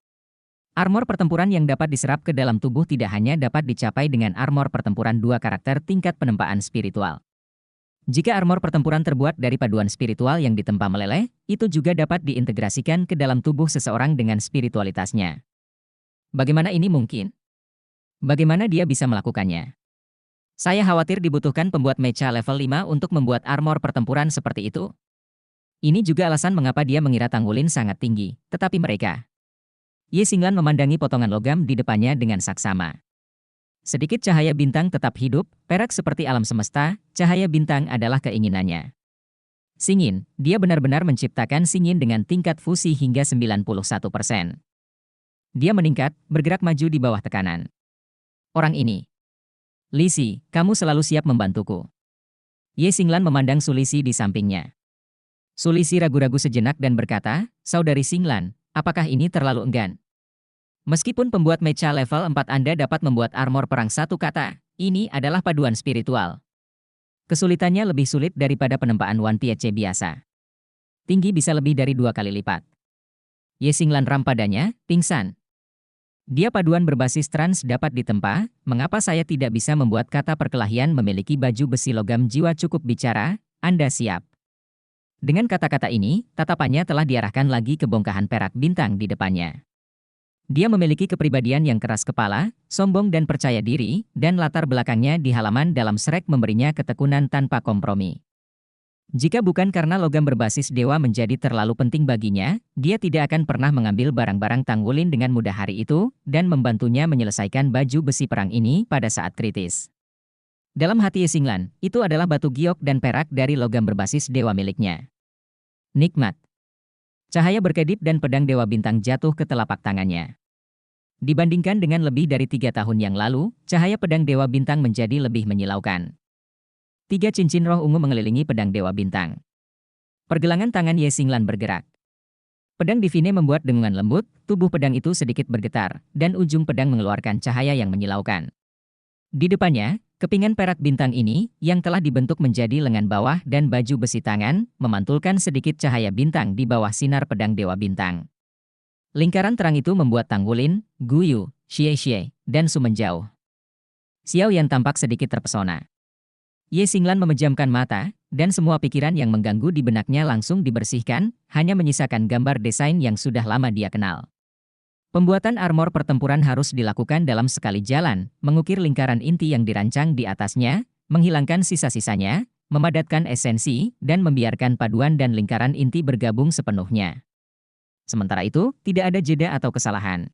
Armor pertempuran yang dapat diserap ke dalam tubuh tidak hanya dapat dicapai dengan armor pertempuran 2 karakter tingkat penempaan spiritual. Jika armor pertempuran terbuat dari paduan spiritual yang ditempa meleleh, itu juga dapat diintegrasikan ke dalam tubuh seseorang dengan spiritualitasnya. Bagaimana ini mungkin? Bagaimana dia bisa melakukannya? Saya khawatir dibutuhkan pembuat mecha level 5 untuk membuat armor pertempuran seperti itu. Ini juga alasan mengapa dia mengira Tang Wulin sangat tinggi, tetapi mereka. Ye Xinglan memandangi potongan logam di depannya dengan saksama. Sedikit cahaya bintang tetap hidup, perak seperti alam semesta, cahaya bintang adalah keinginannya. Singin, dia benar-benar menciptakan Singin dengan tingkat fusi hingga 91%. Dia meningkat, bergerak maju di bawah tekanan. Orang ini. Lisi, kamu selalu siap membantuku. Ye Xinglan memandang Sulisi di sampingnya. Sulisi ragu-ragu sejenak dan berkata, Saudari Xinglan, apakah ini terlalu enggan? Meskipun pembuat mecha level 4 Anda dapat membuat armor perang satu kata, ini adalah paduan spiritual. Kesulitannya lebih sulit daripada penempaan One Piece biasa. Tinggi bisa lebih dari 2 kali lipat. Ye Xinglan ram padanya, pingsan. Dia paduan berbasis trans dapat ditempa, mengapa saya tidak bisa membuat kata perkelahian memiliki baju besi logam jiwa cukup bicara, Anda siap. Dengan kata-kata ini, tatapannya telah diarahkan lagi ke bongkahan perak bintang di depannya. Dia memiliki kepribadian yang keras kepala, sombong dan percaya diri, dan latar belakangnya di halaman dalam Shrek memberinya ketekunan tanpa kompromi. Jika bukan karena logam berbasis dewa menjadi terlalu penting baginya, dia tidak akan pernah mengambil barang-barang Tang Wulin dengan mudah hari itu, dan membantunya menyelesaikan baju besi perang ini pada saat kritis. Dalam hati Ye Xinglan, itu adalah batu giok dan perak dari logam berbasis dewa miliknya. Nikmat. Cahaya berkedip dan pedang dewa bintang jatuh ke telapak tangannya. Dibandingkan dengan lebih dari 3 tahun yang lalu, cahaya pedang dewa bintang menjadi lebih menyilaukan. 3 cincin roh ungu mengelilingi pedang dewa bintang. Pergelangan tangan Ye Xinglan bergerak. Pedang divine membuat dengungan lembut, tubuh pedang itu sedikit bergetar, dan ujung pedang mengeluarkan cahaya yang menyilaukan. Di depannya, kepingan perak bintang ini, yang telah dibentuk menjadi lengan bawah dan baju besi tangan, memantulkan sedikit cahaya bintang di bawah sinar pedang dewa bintang. Lingkaran terang itu membuat Tang Wulin, Guyu, Xie, dan Su menjauh. Xiao Yan tampak sedikit terpesona. Ye Xinglan memejamkan mata, dan semua pikiran yang mengganggu di benaknya langsung dibersihkan, hanya menyisakan gambar desain yang sudah lama dia kenal. Pembuatan armor pertempuran harus dilakukan dalam sekali jalan, mengukir lingkaran inti yang dirancang di atasnya, menghilangkan sisa-sisanya, memadatkan esensi, dan membiarkan paduan dan lingkaran inti bergabung sepenuhnya. Sementara itu, tidak ada jeda atau kesalahan.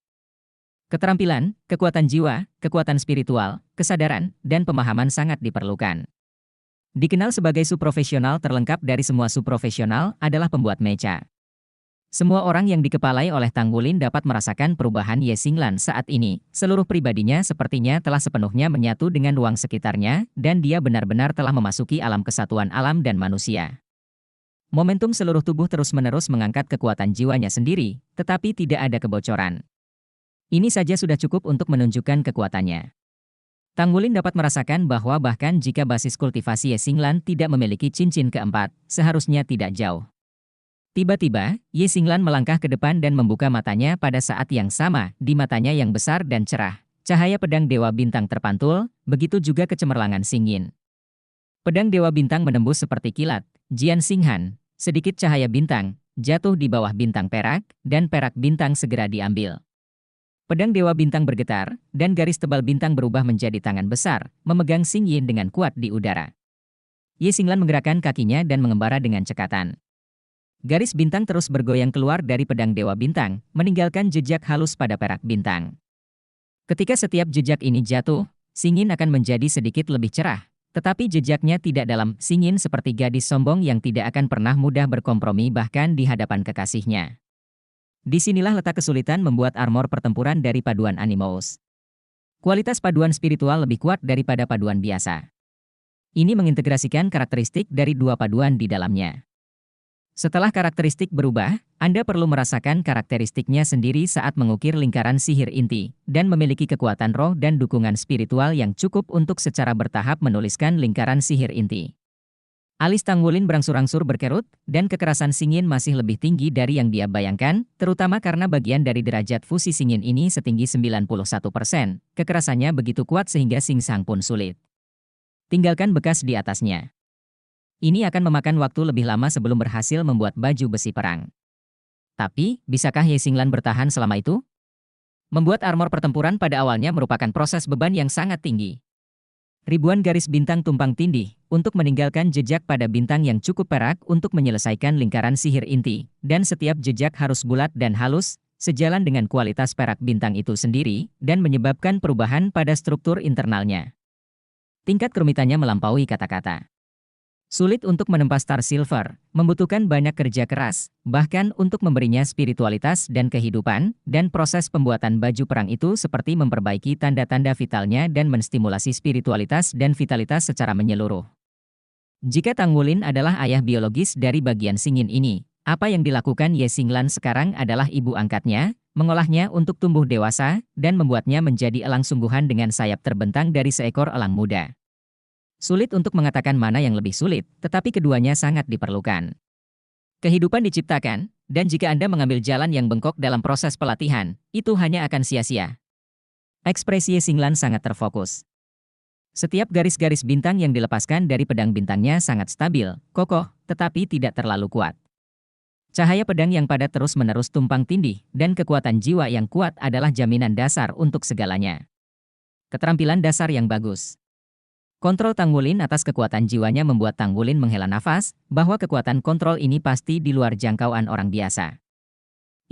Keterampilan, kekuatan jiwa, kekuatan spiritual, kesadaran, dan pemahaman sangat diperlukan. Dikenal sebagai subprofesional terlengkap dari semua subprofesional adalah pembuat mecha. Semua orang yang dikepalai oleh Tang Wulin dapat merasakan perubahan Ye Xinglan saat ini. Seluruh pribadinya sepertinya telah sepenuhnya menyatu dengan ruang sekitarnya, dan dia benar-benar telah memasuki alam kesatuan alam dan manusia. Momentum seluruh tubuh terus-menerus mengangkat kekuatan jiwanya sendiri, tetapi tidak ada kebocoran. Ini saja sudah cukup untuk menunjukkan kekuatannya. Tang Wulin dapat merasakan bahwa bahkan jika basis kultivasi Ye Xinglan tidak memiliki cincin keempat, seharusnya tidak jauh. Tiba-tiba, Ye Xinglan melangkah ke depan dan membuka matanya pada saat yang sama, di matanya yang besar dan cerah. Cahaya pedang Dewa Bintang terpantul, begitu juga kecemerlangan Xing Yin. Pedang Dewa Bintang menembus seperti kilat, Jian Xinghan, sedikit cahaya bintang, jatuh di bawah bintang perak, dan perak bintang segera diambil. Pedang Dewa Bintang bergetar, dan garis tebal bintang berubah menjadi tangan besar, memegang Xing Yin dengan kuat di udara. Ye Xinglan menggerakkan kakinya dan mengembara dengan cekatan. Garis bintang terus bergoyang keluar dari pedang Dewa Bintang, meninggalkan jejak halus pada perak bintang. Ketika setiap jejak ini jatuh, Xing Yin akan menjadi sedikit lebih cerah. Tetapi jejaknya tidak dalam. Xing Yin seperti gadis sombong yang tidak akan pernah mudah berkompromi bahkan di hadapan kekasihnya. Disinilah letak kesulitan membuat armor pertempuran dari paduan Animous. Kualitas paduan spiritual lebih kuat daripada paduan biasa. Ini mengintegrasikan karakteristik dari dua paduan di dalamnya. Setelah karakteristik berubah, Anda perlu merasakan karakteristiknya sendiri saat mengukir lingkaran sihir inti, dan memiliki kekuatan roh dan dukungan spiritual yang cukup untuk secara bertahap menuliskan lingkaran sihir inti. Alis Tang Wulin berangsur-angsur berkerut, dan kekerasan Xing Yin masih lebih tinggi dari yang dia bayangkan, terutama karena bagian dari derajat fusi Xing Yin ini setinggi 91%. Kekerasannya begitu kuat sehingga Xing Shang pun sulit. Tinggalkan bekas di atasnya. Ini akan memakan waktu lebih lama sebelum berhasil membuat baju besi perang. Tapi, bisakah Ye Xinglan bertahan selama itu? Membuat armor pertempuran pada awalnya merupakan proses beban yang sangat tinggi. Ribuan garis bintang tumpang tindih untuk meninggalkan jejak pada bintang yang cukup perak untuk menyelesaikan lingkaran sihir inti, dan setiap jejak harus bulat dan halus, sejalan dengan kualitas perak bintang itu sendiri, dan menyebabkan perubahan pada struktur internalnya. Tingkat kerumitannya melampaui kata-kata. Sulit untuk menempa Star Silver, membutuhkan banyak kerja keras, bahkan untuk memberinya spiritualitas dan kehidupan, dan proses pembuatan baju perang itu seperti memperbaiki tanda-tanda vitalnya dan menstimulasi spiritualitas dan vitalitas secara menyeluruh. Jika Tang Wulin adalah ayah biologis dari bagian Xing Yin ini, apa yang dilakukan Ye Xinglan sekarang adalah ibu angkatnya, mengolahnya untuk tumbuh dewasa, dan membuatnya menjadi elang sungguhan dengan sayap terbentang dari seekor elang muda. Sulit untuk mengatakan mana yang lebih sulit, tetapi keduanya sangat diperlukan. Kehidupan diciptakan, dan jika Anda mengambil jalan yang bengkok dalam proses pelatihan, itu hanya akan sia-sia. Ekspresi Ye Xinglan sangat terfokus. Setiap garis-garis bintang yang dilepaskan dari pedang bintangnya sangat stabil, kokoh, tetapi tidak terlalu kuat. Cahaya pedang yang padat terus-menerus tumpang tindih, dan kekuatan jiwa yang kuat adalah jaminan dasar untuk segalanya. Keterampilan dasar yang bagus. Kontrol Tang Wulin atas kekuatan jiwanya membuat Tang Wulin menghela nafas, bahwa kekuatan kontrol ini pasti di luar jangkauan orang biasa.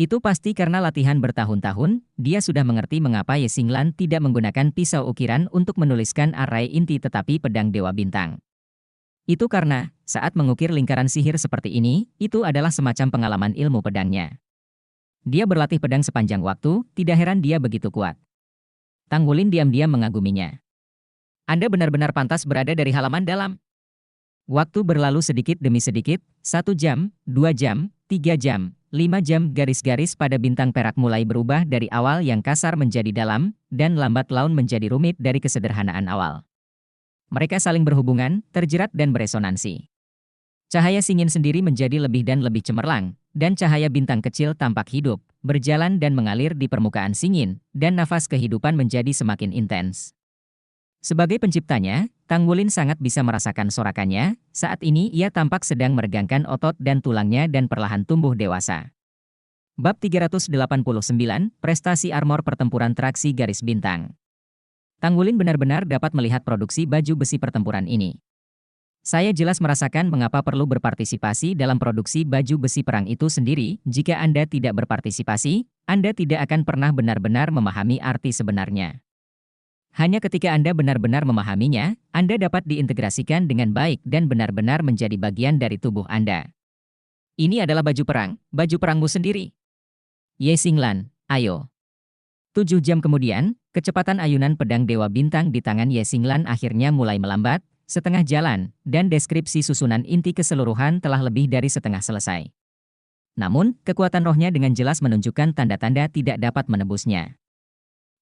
Itu pasti karena latihan bertahun-tahun, dia sudah mengerti mengapa Ye Xinglan tidak menggunakan pisau ukiran untuk menuliskan array inti tetapi pedang Dewa Bintang. Itu karena, saat mengukir lingkaran sihir seperti ini, itu adalah semacam pengalaman ilmu pedangnya. Dia berlatih pedang sepanjang waktu, tidak heran dia begitu kuat. Tang Wulin diam-diam mengaguminya. Anda benar-benar pantas berada dari halaman dalam. Waktu berlalu sedikit demi sedikit, 1 jam, 2 jam, 3 jam, 5 jam garis-garis pada bintang perak mulai berubah dari awal yang kasar menjadi dalam, dan lambat laun menjadi rumit dari kesederhanaan awal. Mereka saling berhubungan, terjerat dan beresonansi. Cahaya Xing Yin sendiri menjadi lebih dan lebih cemerlang, dan cahaya bintang kecil tampak hidup, berjalan dan mengalir di permukaan Xing Yin, dan nafas kehidupan menjadi semakin intens. Sebagai penciptanya, Tang Wulin sangat bisa merasakan sorakannya, saat ini ia tampak sedang meregangkan otot dan tulangnya dan perlahan tumbuh dewasa. Bab 389, Prestasi Armor Pertempuran Traksi Garis Bintang. Tang Wulin benar-benar dapat melihat produksi baju besi pertempuran ini. Saya jelas merasakan mengapa perlu berpartisipasi dalam produksi baju besi perang itu sendiri. Jika Anda tidak berpartisipasi, Anda tidak akan pernah benar-benar memahami arti sebenarnya. Hanya ketika Anda benar-benar memahaminya, Anda dapat diintegrasikan dengan baik dan benar-benar menjadi bagian dari tubuh Anda. Ini adalah baju perangmu sendiri. Ye Xinglan, ayo. 7 jam kemudian, kecepatan ayunan pedang Dewa Bintang di tangan Ye Xinglan akhirnya mulai melambat, setengah jalan, dan deskripsi susunan inti keseluruhan telah lebih dari setengah selesai. Namun, kekuatan rohnya dengan jelas menunjukkan tanda-tanda tidak dapat menebusnya.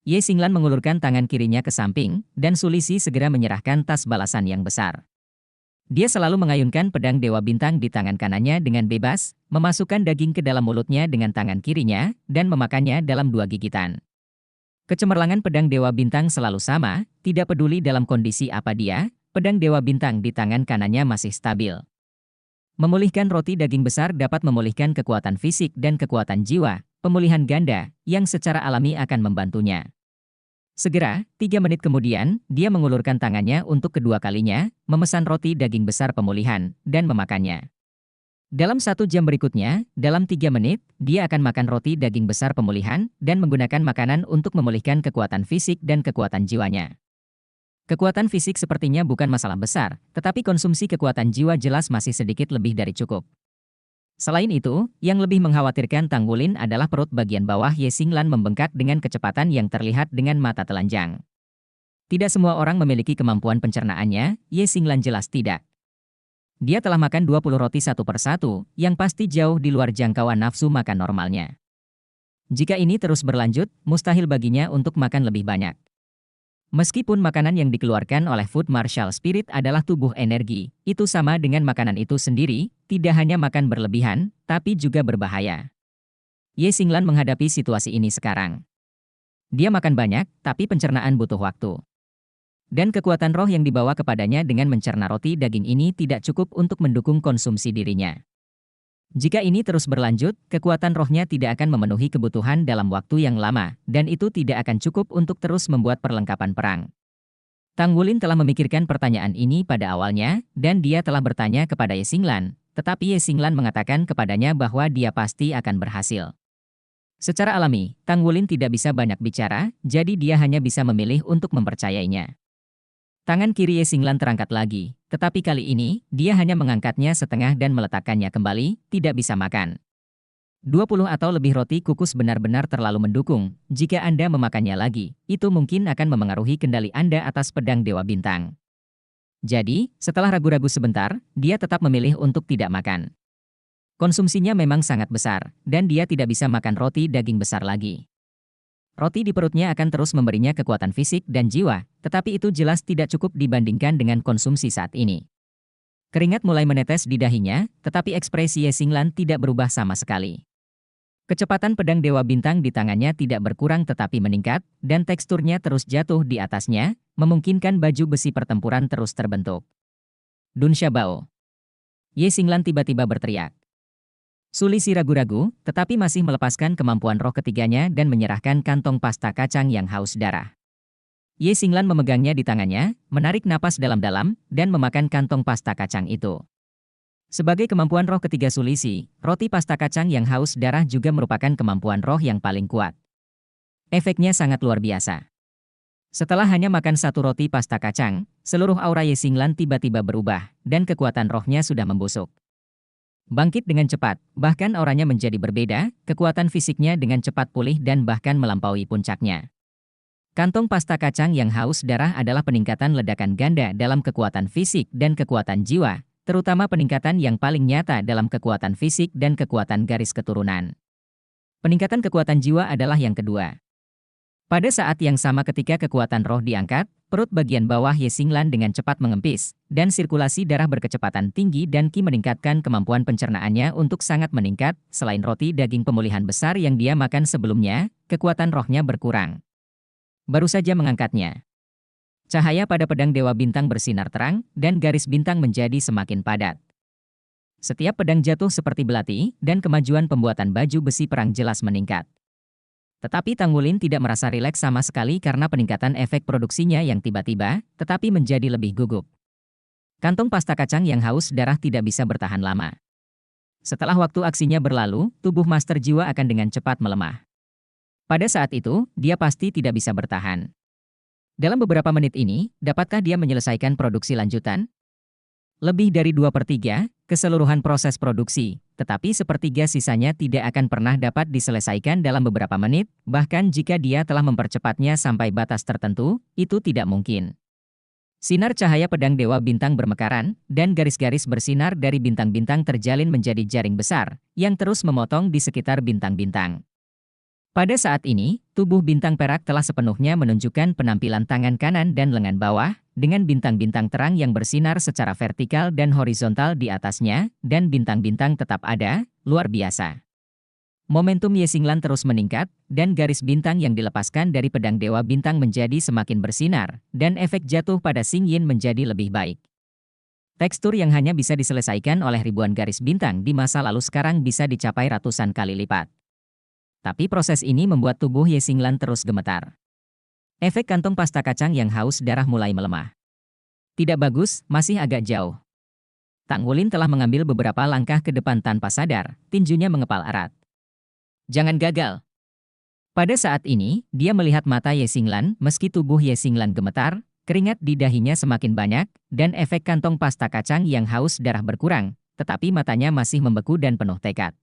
Ye Xinglan mengulurkan tangan kirinya ke samping, dan Sulisi segera menyerahkan tas balasan yang besar. Dia selalu mengayunkan pedang Dewa Bintang di tangan kanannya dengan bebas, memasukkan daging ke dalam mulutnya dengan tangan kirinya, dan memakannya dalam 2 gigitan. Kecemerlangan pedang Dewa Bintang selalu sama, tidak peduli dalam kondisi apa dia, pedang Dewa Bintang di tangan kanannya masih stabil. Memulihkan roti daging besar dapat memulihkan kekuatan fisik dan kekuatan jiwa, pemulihan ganda, yang secara alami akan membantunya. Segera, 3 menit kemudian, dia mengulurkan tangannya untuk kedua kalinya, memesan roti daging besar pemulihan, dan memakannya. Dalam 1 jam berikutnya, dalam 3 menit, dia akan makan roti daging besar pemulihan dan menggunakan makanan untuk memulihkan kekuatan fisik dan kekuatan jiwanya. Kekuatan fisik sepertinya bukan masalah besar, tetapi konsumsi kekuatan jiwa jelas masih sedikit lebih dari cukup. Selain itu, yang lebih mengkhawatirkan Tang Wulin adalah perut bagian bawah Ye Xinglan membengkak dengan kecepatan yang terlihat dengan mata telanjang. Tidak semua orang memiliki kemampuan pencernaannya, Ye Xinglan jelas tidak. Dia telah makan 20 roti satu persatu, yang pasti jauh di luar jangkauan nafsu makan normalnya. Jika ini terus berlanjut, mustahil baginya untuk makan lebih banyak. Meskipun makanan yang dikeluarkan oleh Food Martial Spirit adalah tubuh energi, itu sama dengan makanan itu sendiri, tidak hanya makan berlebihan, tapi juga berbahaya. Ye Xinglan menghadapi situasi ini sekarang. Dia makan banyak, tapi pencernaan butuh waktu. Dan kekuatan roh yang dibawa kepadanya dengan mencerna roti daging ini tidak cukup untuk mendukung konsumsi dirinya. Jika ini terus berlanjut, kekuatan rohnya tidak akan memenuhi kebutuhan dalam waktu yang lama, dan itu tidak akan cukup untuk terus membuat perlengkapan perang. Tang Wulin telah memikirkan pertanyaan ini pada awalnya, dan dia telah bertanya kepada Ye Xinglan, tetapi Ye Xinglan mengatakan kepadanya bahwa dia pasti akan berhasil. Secara alami, Tang Wulin tidak bisa banyak bicara, jadi dia hanya bisa memilih untuk mempercayainya. Tangan kiri Ye Xinglan terangkat lagi, tetapi kali ini, dia hanya mengangkatnya setengah dan meletakkannya kembali, tidak bisa makan. 20 atau lebih roti kukus benar-benar terlalu mendukung, jika Anda memakannya lagi, itu mungkin akan memengaruhi kendali Anda atas pedang Dewa Bintang. Jadi, setelah ragu-ragu sebentar, dia tetap memilih untuk tidak makan. Konsumsinya memang sangat besar, dan dia tidak bisa makan roti daging besar lagi. Roti di perutnya akan terus memberinya kekuatan fisik dan jiwa, tetapi itu jelas tidak cukup dibandingkan dengan konsumsi saat ini. Keringat mulai menetes di dahinya, tetapi ekspresi Ye Xinglan tidak berubah sama sekali. Kecepatan pedang Dewa Bintang di tangannya tidak berkurang tetapi meningkat, dan teksturnya terus jatuh di atasnya, memungkinkan baju besi pertempuran terus terbentuk. Dun Xiaobao. Ye Xinglan tiba-tiba berteriak. Suli si ragu-ragu, tetapi masih melepaskan kemampuan roh ketiganya dan menyerahkan kantong pasta kacang yang haus darah. Ye Xinglan memegangnya di tangannya, menarik napas dalam-dalam, dan memakan kantong pasta kacang itu. Sebagai kemampuan roh ketiga Sulisi, roti pasta kacang yang haus darah juga merupakan kemampuan roh yang paling kuat. Efeknya sangat luar biasa. Setelah hanya makan 1 roti pasta kacang, seluruh aura Ye Xinglan tiba-tiba berubah, dan kekuatan rohnya sudah membusuk. Bangkit dengan cepat, bahkan auranya menjadi berbeda, kekuatan fisiknya dengan cepat pulih dan bahkan melampaui puncaknya. Kantong pasta kacang yang haus darah adalah peningkatan ledakan ganda dalam kekuatan fisik dan kekuatan jiwa, terutama peningkatan yang paling nyata dalam kekuatan fisik dan kekuatan garis keturunan. Peningkatan kekuatan jiwa adalah yang kedua. Pada saat yang sama ketika kekuatan roh diangkat, perut bagian bawah Ye Xinglan dengan cepat mengempis, dan sirkulasi darah berkecepatan tinggi dan Qi meningkatkan kemampuan pencernaannya untuk sangat meningkat. Selain roti daging pemulihan besar yang dia makan sebelumnya, kekuatan rohnya berkurang. Baru saja mengangkatnya. Cahaya pada pedang Dewa Bintang bersinar terang, dan garis bintang menjadi semakin padat. Setiap pedang jatuh seperti belati, dan kemajuan pembuatan baju besi perang jelas meningkat. Tetapi Tang Wulin tidak merasa rileks sama sekali karena peningkatan efek produksinya yang tiba-tiba, tetapi menjadi lebih gugup. Kantong pasta kacang yang haus darah tidak bisa bertahan lama. Setelah waktu aksinya berlalu, tubuh Master Jiwa akan dengan cepat melemah. Pada saat itu, dia pasti tidak bisa bertahan. Dalam beberapa menit ini, dapatkah dia menyelesaikan produksi lanjutan? Lebih dari 2/3, keseluruhan proses produksi, tetapi sepertiga sisanya tidak akan pernah dapat diselesaikan dalam beberapa menit, bahkan jika dia telah mempercepatnya sampai batas tertentu, itu tidak mungkin. Sinar cahaya pedang Dewa Bintang bermekaran, dan garis-garis bersinar dari bintang-bintang terjalin menjadi jaring besar, yang terus memotong di sekitar bintang-bintang. Pada saat ini, tubuh bintang perak telah sepenuhnya menunjukkan penampilan tangan kanan dan lengan bawah, dengan bintang-bintang terang yang bersinar secara vertikal dan horizontal di atasnya, dan bintang-bintang tetap ada, luar biasa. Momentum Ye Xinglan terus meningkat, dan garis bintang yang dilepaskan dari pedang Dewa Bintang menjadi semakin bersinar, dan efek jatuh pada Xing Yin menjadi lebih baik. Tekstur yang hanya bisa diselesaikan oleh ribuan garis bintang di masa lalu sekarang bisa dicapai ratusan kali lipat. Tapi proses ini membuat tubuh Ye Xinglan terus gemetar. Efek kantong pasta kacang yang haus darah mulai melemah. Tidak bagus, masih agak jauh. Tang Wulin telah mengambil beberapa langkah ke depan tanpa sadar, tinjunya mengepal erat. Jangan gagal. Pada saat ini, dia melihat mata Ye Xinglan, meski tubuh Ye Xinglan gemetar, keringat di dahinya semakin banyak, dan efek kantong pasta kacang yang haus darah berkurang, tetapi matanya masih membeku dan penuh tekad.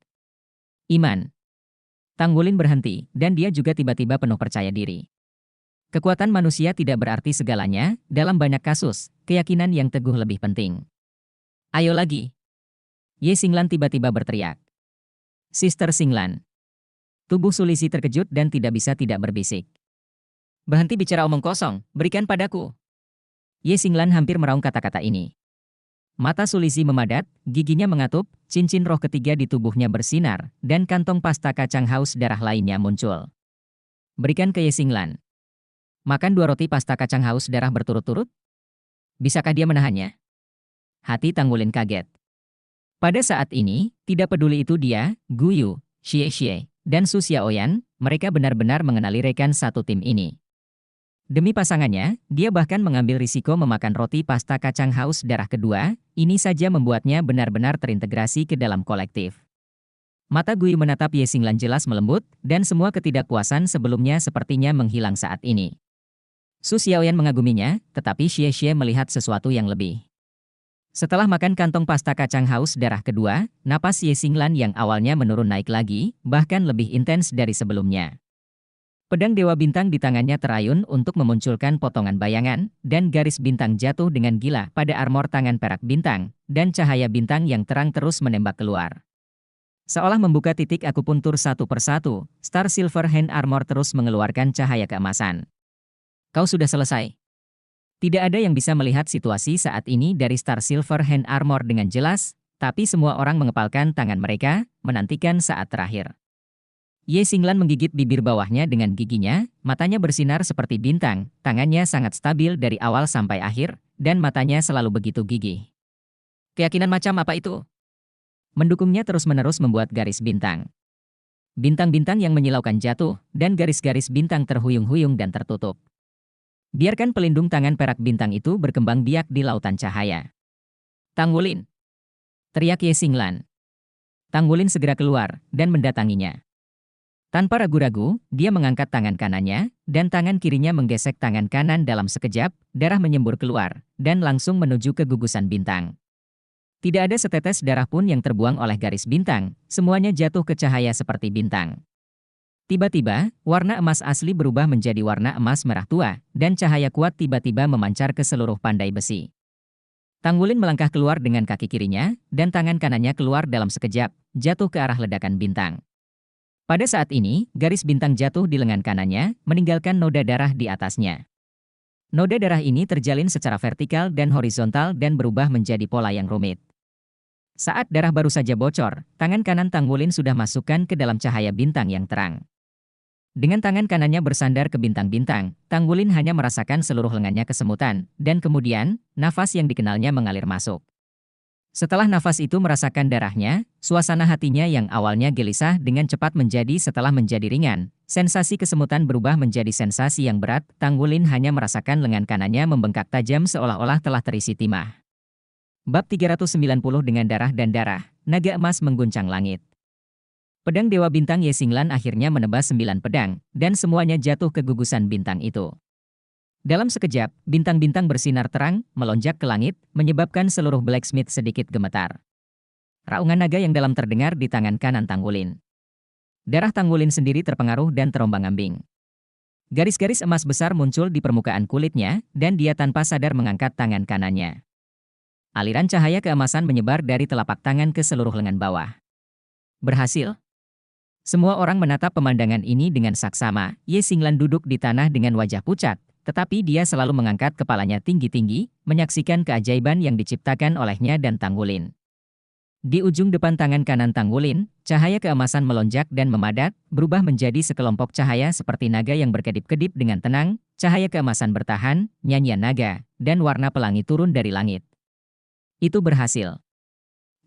Iman. Tang Wulin berhenti, dan dia juga tiba-tiba penuh percaya diri. Kekuatan manusia tidak berarti segalanya, dalam banyak kasus, keyakinan yang teguh lebih penting. Ayo lagi. Ye Xinglan tiba-tiba berteriak. Sister Xinglan. Tubuh Sulisi terkejut dan tidak bisa tidak berbisik. Berhenti bicara omong kosong, berikan padaku. Ye Xinglan hampir meraung kata-kata ini. Mata Sulisi memadat, giginya mengatup, cincin roh ketiga di tubuhnya bersinar, dan kantong pasta kacang haus darah lainnya muncul. Berikan ke Ye Xinglan. Makan 2 roti pasta kacang haus darah berturut-turut? Bisakah dia menahannya? Hati Tang Wulin kaget. Pada saat ini, tidak peduli itu dia, Guyu, Xie, dan Su Xiaoyan, mereka benar-benar mengenali rekan satu tim ini. Demi pasangannya, dia bahkan mengambil risiko memakan roti pasta kacang haus darah kedua, ini saja membuatnya benar-benar terintegrasi ke dalam kolektif. Mata Guyu menatap Ye Xinglan jelas melembut, dan semua ketidakpuasan sebelumnya sepertinya menghilang saat ini. Su Xiaoyan mengaguminya, tetapi Xie melihat sesuatu yang lebih. Setelah makan kantong pasta kacang haus darah kedua, napas Ye Xinglan yang awalnya menurun naik lagi, bahkan lebih intens dari sebelumnya. Pedang Dewa Bintang di tangannya terayun untuk memunculkan potongan bayangan, dan garis bintang jatuh dengan gila pada armor tangan perak bintang, dan cahaya bintang yang terang terus menembak keluar. Seolah membuka titik akupuntur satu persatu, Star Silver Hand Armor terus mengeluarkan cahaya keemasan. Kau sudah selesai. Tidak ada yang bisa melihat situasi saat ini dari Star Silver Hand Armor dengan jelas, tapi semua orang mengepalkan tangan mereka, menantikan saat terakhir. Ye Xinglan menggigit bibir bawahnya dengan giginya, matanya bersinar seperti bintang, tangannya sangat stabil dari awal sampai akhir, dan matanya selalu begitu gigih. Keyakinan macam apa itu? Mendukungnya terus-menerus membuat garis bintang. Bintang-bintang yang menyilaukan jatuh, dan garis-garis bintang terhuyung-huyung dan tertutup. Biarkan pelindung tangan perak bintang itu berkembang biak di lautan cahaya. Tang Wulin. Teriak Ye Xinglan. Tang Wulin segera keluar, dan mendatanginya. Tanpa ragu-ragu, dia mengangkat tangan kanannya, dan tangan kirinya menggesek tangan kanan dalam sekejap, darah menyembur keluar, dan langsung menuju ke gugusan bintang. Tidak ada setetes darah pun yang terbuang oleh garis bintang, semuanya jatuh ke cahaya seperti bintang. Tiba-tiba, warna emas asli berubah menjadi warna emas merah tua, dan cahaya kuat tiba-tiba memancar ke seluruh pandai besi. Tang Wulin melangkah keluar dengan kaki kirinya, dan tangan kanannya keluar dalam sekejap, jatuh ke arah ledakan bintang. Pada saat ini, garis bintang jatuh di lengan kanannya, meninggalkan noda darah di atasnya. Noda darah ini terjalin secara vertikal dan horizontal dan berubah menjadi pola yang rumit. Saat darah baru saja bocor, tangan kanan Tang Wulin sudah masukkan ke dalam cahaya bintang yang terang. Dengan tangan kanannya bersandar ke bintang-bintang, Tang Wulin hanya merasakan seluruh lengannya kesemutan, dan kemudian, nafas yang dikenalnya mengalir masuk. Setelah nafas itu merasakan darahnya, suasana hatinya yang awalnya gelisah dengan cepat setelah menjadi ringan. Sensasi kesemutan berubah menjadi sensasi yang berat, Tang Wulin hanya merasakan lengan kanannya membengkak tajam seolah-olah telah terisi timah. Bab 390 dengan darah dan darah, naga emas mengguncang langit. Pedang Dewa Bintang Ye Xinglan akhirnya menebas 9 pedang, dan semuanya jatuh ke gugusan bintang itu. Dalam sekejap, bintang-bintang bersinar terang, melonjak ke langit, menyebabkan seluruh blacksmith sedikit gemetar. Raungan naga yang dalam terdengar di tangan kanan Tang Wulin. Darah Tang Wulin sendiri terpengaruh dan terombang-ambing. Garis-garis emas besar muncul di permukaan kulitnya, dan dia tanpa sadar mengangkat tangan kanannya. Aliran cahaya keemasan menyebar dari telapak tangan ke seluruh lengan bawah. Berhasil. Semua orang menatap pemandangan ini dengan saksama. Ye Xinglan duduk di tanah dengan wajah pucat, tetapi dia selalu mengangkat kepalanya tinggi-tinggi, menyaksikan keajaiban yang diciptakan olehnya dan Tang Wulin. Di ujung depan tangan kanan Tanggulin, cahaya keemasan melonjak dan memadat, berubah menjadi sekelompok cahaya seperti naga yang berkedip-kedip dengan tenang, cahaya keemasan bertahan, nyanyian naga, dan warna pelangi turun dari langit. Itu berhasil.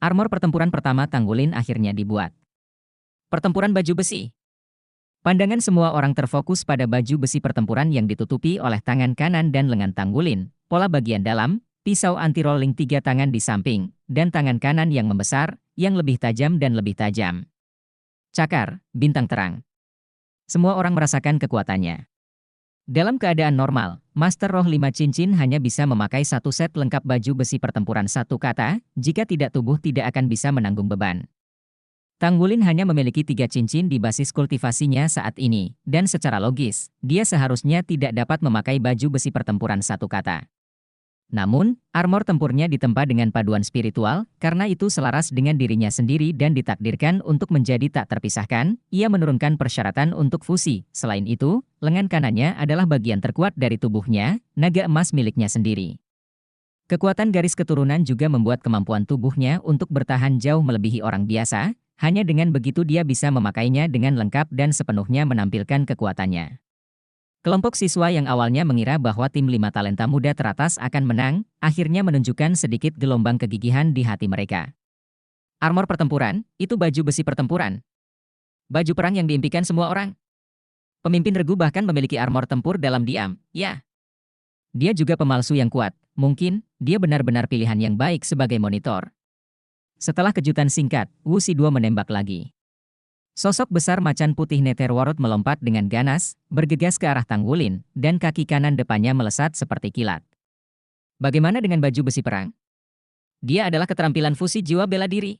Armor pertempuran pertama Tanggulin akhirnya dibuat. Pertempuran baju besi. Pandangan semua orang terfokus pada baju besi pertempuran yang ditutupi oleh tangan kanan dan lengan Tanggulin, pola bagian dalam, pisau anti-rolling 3 tangan di samping, dan tangan kanan yang membesar, yang lebih tajam dan lebih tajam. Cakar, bintang terang. Semua orang merasakan kekuatannya. Dalam keadaan normal, Master Roh 5 Cincin hanya bisa memakai satu set lengkap baju besi pertempuran satu kata, jika tidak tubuh tidak akan bisa menanggung beban. Tanggulin hanya memiliki 3 cincin di basis kultivasinya saat ini, dan secara logis, dia seharusnya tidak dapat memakai baju besi pertempuran satu kata. Namun, armor tempurnya ditempa dengan paduan spiritual, karena itu selaras dengan dirinya sendiri dan ditakdirkan untuk menjadi tak terpisahkan, ia menurunkan persyaratan untuk fusi. Selain itu, lengan kanannya adalah bagian terkuat dari tubuhnya, naga emas miliknya sendiri. Kekuatan garis keturunan juga membuat kemampuan tubuhnya untuk bertahan jauh melebihi orang biasa, hanya dengan begitu dia bisa memakainya dengan lengkap dan sepenuhnya menampilkan kekuatannya. Kelompok siswa yang awalnya mengira bahwa tim 5 talenta muda teratas akan menang, akhirnya menunjukkan sedikit gelombang kegigihan di hati mereka. Armor pertempuran, itu baju besi pertempuran. Baju perang yang diimpikan semua orang. Pemimpin regu bahkan memiliki armor tempur dalam diam, ya. Dia juga pemalsu yang kuat, mungkin dia benar-benar pilihan yang baik sebagai monitor. Setelah kejutan singkat, Wu Si-duo menembak lagi. Sosok besar macan putih Netherworld melompat dengan ganas, bergegas ke arah Tanggulin, dan kaki kanan depannya melesat seperti kilat. Bagaimana dengan baju besi perang? Dia adalah keterampilan fusi jiwa bela diri.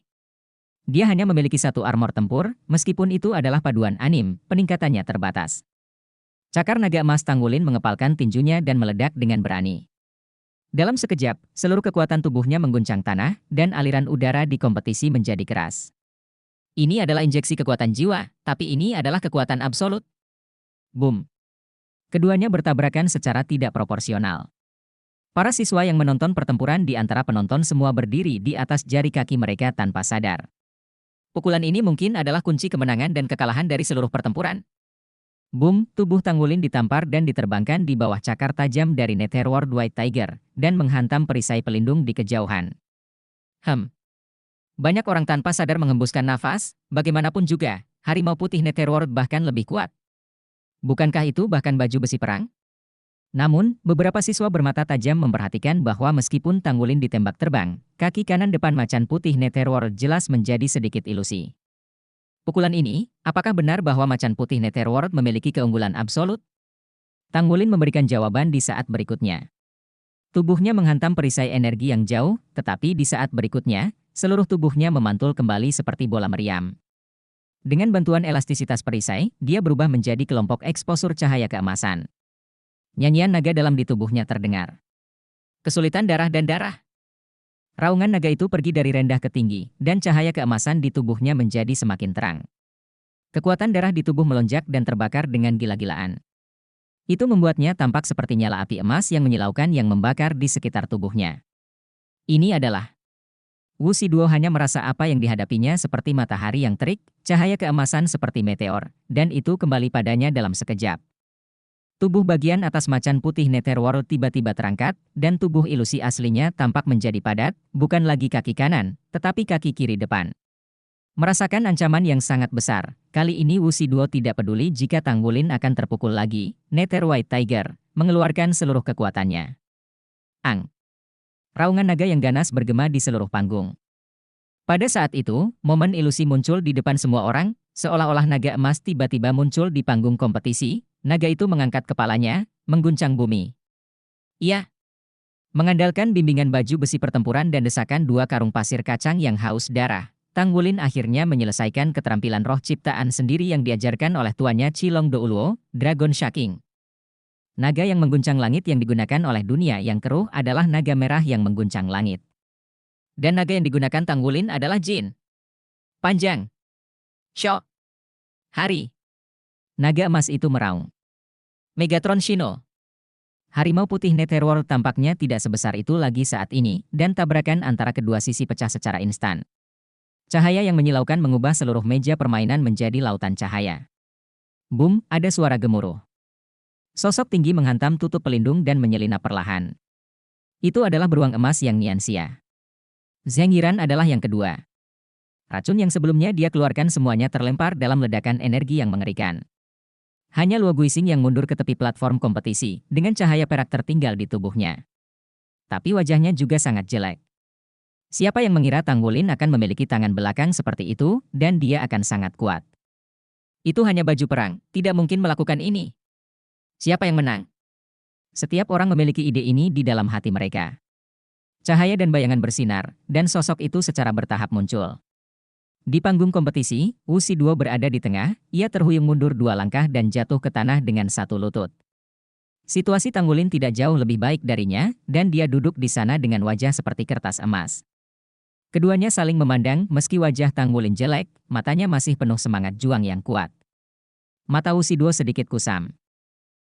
Dia hanya memiliki satu armor tempur, meskipun itu adalah paduan anim, peningkatannya terbatas. Cakar naga emas Tanggulin mengepalkan tinjunya dan meledak dengan berani. Dalam sekejap, seluruh kekuatan tubuhnya mengguncang tanah, dan aliran udara di kompetisi menjadi keras. Ini adalah injeksi kekuatan jiwa, tapi ini adalah kekuatan absolut. Boom! Keduanya bertabrakan secara tidak proporsional. Para siswa yang menonton pertempuran di antara penonton semua berdiri di atas jari kaki mereka tanpa sadar. Pukulan ini mungkin adalah kunci kemenangan dan kekalahan dari seluruh pertempuran. Boom, tubuh Tanggulin ditampar dan diterbangkan di bawah cakar tajam dari Netherworld White Tiger, dan menghantam perisai pelindung di kejauhan. Banyak orang tanpa sadar menghembuskan nafas, bagaimanapun juga, harimau putih Netherworld bahkan lebih kuat. Bukankah itu bahkan baju besi perang? Namun, beberapa siswa bermata tajam memperhatikan bahwa meskipun Tanggulin ditembak terbang, kaki kanan depan macan putih Netherworld jelas menjadi sedikit ilusi. Pukulan ini, apakah benar bahwa macan putih Netherworld memiliki keunggulan absolut? Tanggulin memberikan jawaban di saat berikutnya. Tubuhnya menghantam perisai energi yang jauh, tetapi di saat berikutnya, seluruh tubuhnya memantul kembali seperti bola meriam. Dengan bantuan elastisitas perisai, dia berubah menjadi kelompok eksposur cahaya keemasan. Nyanyian naga dalam di tubuhnya terdengar. Kesulitan darah dan darah. Raungan naga itu pergi dari rendah ke tinggi, dan cahaya keemasan di tubuhnya menjadi semakin terang. Kekuatan darah di tubuh melonjak dan terbakar dengan gila-gilaan. Itu membuatnya tampak seperti nyala api emas yang menyilaukan yang membakar di sekitar tubuhnya. Ini adalah Wu Si-duo hanya merasa apa yang dihadapinya seperti matahari yang terik, cahaya keemasan seperti meteor, dan itu kembali padanya dalam sekejap. Tubuh bagian atas macan putih Netherworld tiba-tiba terangkat, dan tubuh ilusi aslinya tampak menjadi padat, bukan lagi kaki kanan, tetapi kaki kiri depan. Merasakan ancaman yang sangat besar, kali ini Wu Si-duo tidak peduli jika Tanggulin akan terpukul lagi. Nether White Tiger mengeluarkan seluruh kekuatannya. Ang! Raungan naga yang ganas bergema di seluruh panggung. Pada saat itu, momen ilusi muncul di depan semua orang, seolah-olah naga emas tiba-tiba muncul di panggung kompetisi. Naga itu mengangkat kepalanya, mengguncang bumi. Iya. Mengandalkan bimbingan baju besi pertempuran dan desakan dua karung pasir kacang yang haus darah, Tanggulin akhirnya menyelesaikan keterampilan roh ciptaan sendiri yang diajarkan oleh tuannya Chilong Douluo, Dragon Shaking. Naga yang mengguncang langit yang digunakan oleh dunia yang keruh adalah naga merah yang mengguncang langit. Dan naga yang digunakan Tanggulin adalah Jin. Panjang. Syok. Hari. Naga emas itu meraung. Megatron Shino. Harimau putih Netherworld tampaknya tidak sebesar itu lagi saat ini, dan tabrakan antara kedua sisi pecah secara instan. Cahaya yang menyilaukan mengubah seluruh meja permainan menjadi lautan cahaya. Boom, ada suara gemuruh. Sosok tinggi menghantam tutup pelindung dan menyelinap perlahan. Itu adalah beruang emas yang Nianxia. Zhang Yiran adalah yang kedua. Racun yang sebelumnya dia keluarkan semuanya terlempar dalam ledakan energi yang mengerikan. Hanya Luo Guixing yang mundur ke tepi platform kompetisi, dengan cahaya perak tertinggal di tubuhnya. Tapi wajahnya juga sangat jelek. Siapa yang mengira Tang Wulin akan memiliki tangan belakang seperti itu, dan dia akan sangat kuat. Itu hanya baju perang, tidak mungkin melakukan ini. Siapa yang menang? Setiap orang memiliki ide ini di dalam hati mereka. Cahaya dan bayangan bersinar, dan sosok itu secara bertahap muncul. Di panggung kompetisi, Wu Shiduo berada di tengah, ia terhuyung mundur 2 langkah dan jatuh ke tanah dengan 1 lutut. Situasi Tang Wulin tidak jauh lebih baik darinya, dan dia duduk di sana dengan wajah seperti kertas emas. Keduanya saling memandang meski wajah Tang Wulin jelek, matanya masih penuh semangat juang yang kuat. Mata Wu Shiduo sedikit kusam.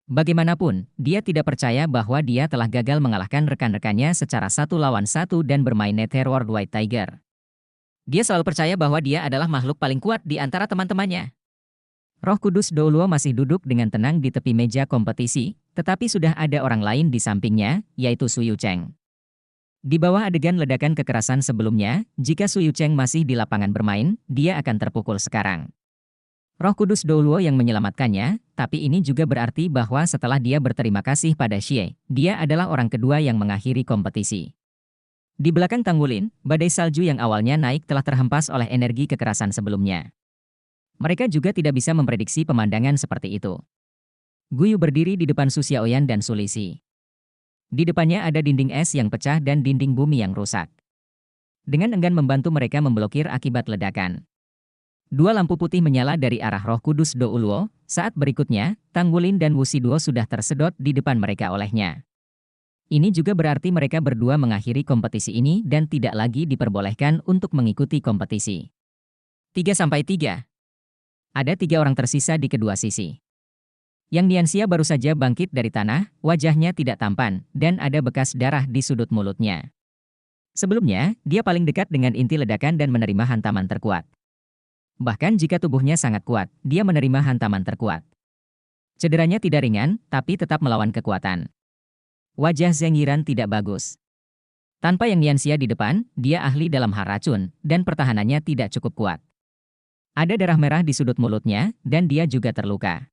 Bagaimanapun, dia tidak percaya bahwa dia telah gagal mengalahkan rekan-rekannya secara 1 lawan 1 dan bermain Netherworld White Tiger. Dia selalu percaya bahwa dia adalah makhluk paling kuat di antara teman-temannya. Roh Kudus Douluo masih duduk dengan tenang di tepi meja kompetisi, tetapi sudah ada orang lain di sampingnya, yaitu Su Yucheng. Di bawah adegan ledakan kekerasan sebelumnya, jika Su Yucheng masih di lapangan bermain, dia akan terpukul sekarang. Roh Kudus Douluo yang menyelamatkannya, tapi ini juga berarti bahwa setelah dia berterima kasih pada Xie, dia adalah orang kedua yang mengakhiri kompetisi. Di belakang Tang Wulin, badai salju yang awalnya naik telah terhempas oleh energi kekerasan sebelumnya. Mereka juga tidak bisa memprediksi pemandangan seperti itu. Guyu berdiri di depan Su Xiaoyan dan Su Lixi. Di depannya ada dinding es yang pecah dan dinding bumi yang rusak. Dengan enggan membantu mereka memblokir akibat ledakan. 2 lampu putih menyala dari arah Roh Kudus Douluo, saat berikutnya, Tang Wulin dan Wu Shiduo sudah tersedot di depan mereka olehnya. Ini juga berarti mereka berdua mengakhiri kompetisi ini dan tidak lagi diperbolehkan untuk mengikuti kompetisi. 3-3. Ada 3 orang tersisa di kedua sisi. Yang Nianxia baru saja bangkit dari tanah, wajahnya tidak tampan, dan ada bekas darah di sudut mulutnya. Sebelumnya, dia paling dekat dengan inti ledakan dan menerima hantaman terkuat. Bahkan jika tubuhnya sangat kuat, dia menerima hantaman terkuat. Cederanya tidak ringan, tapi tetap melawan kekuatan. Wajah Zhang Yiran tidak bagus. Tanpa yang Nianxia di depan, dia ahli dalam hal racun, dan pertahanannya tidak cukup kuat. Ada darah merah di sudut mulutnya, dan dia juga terluka.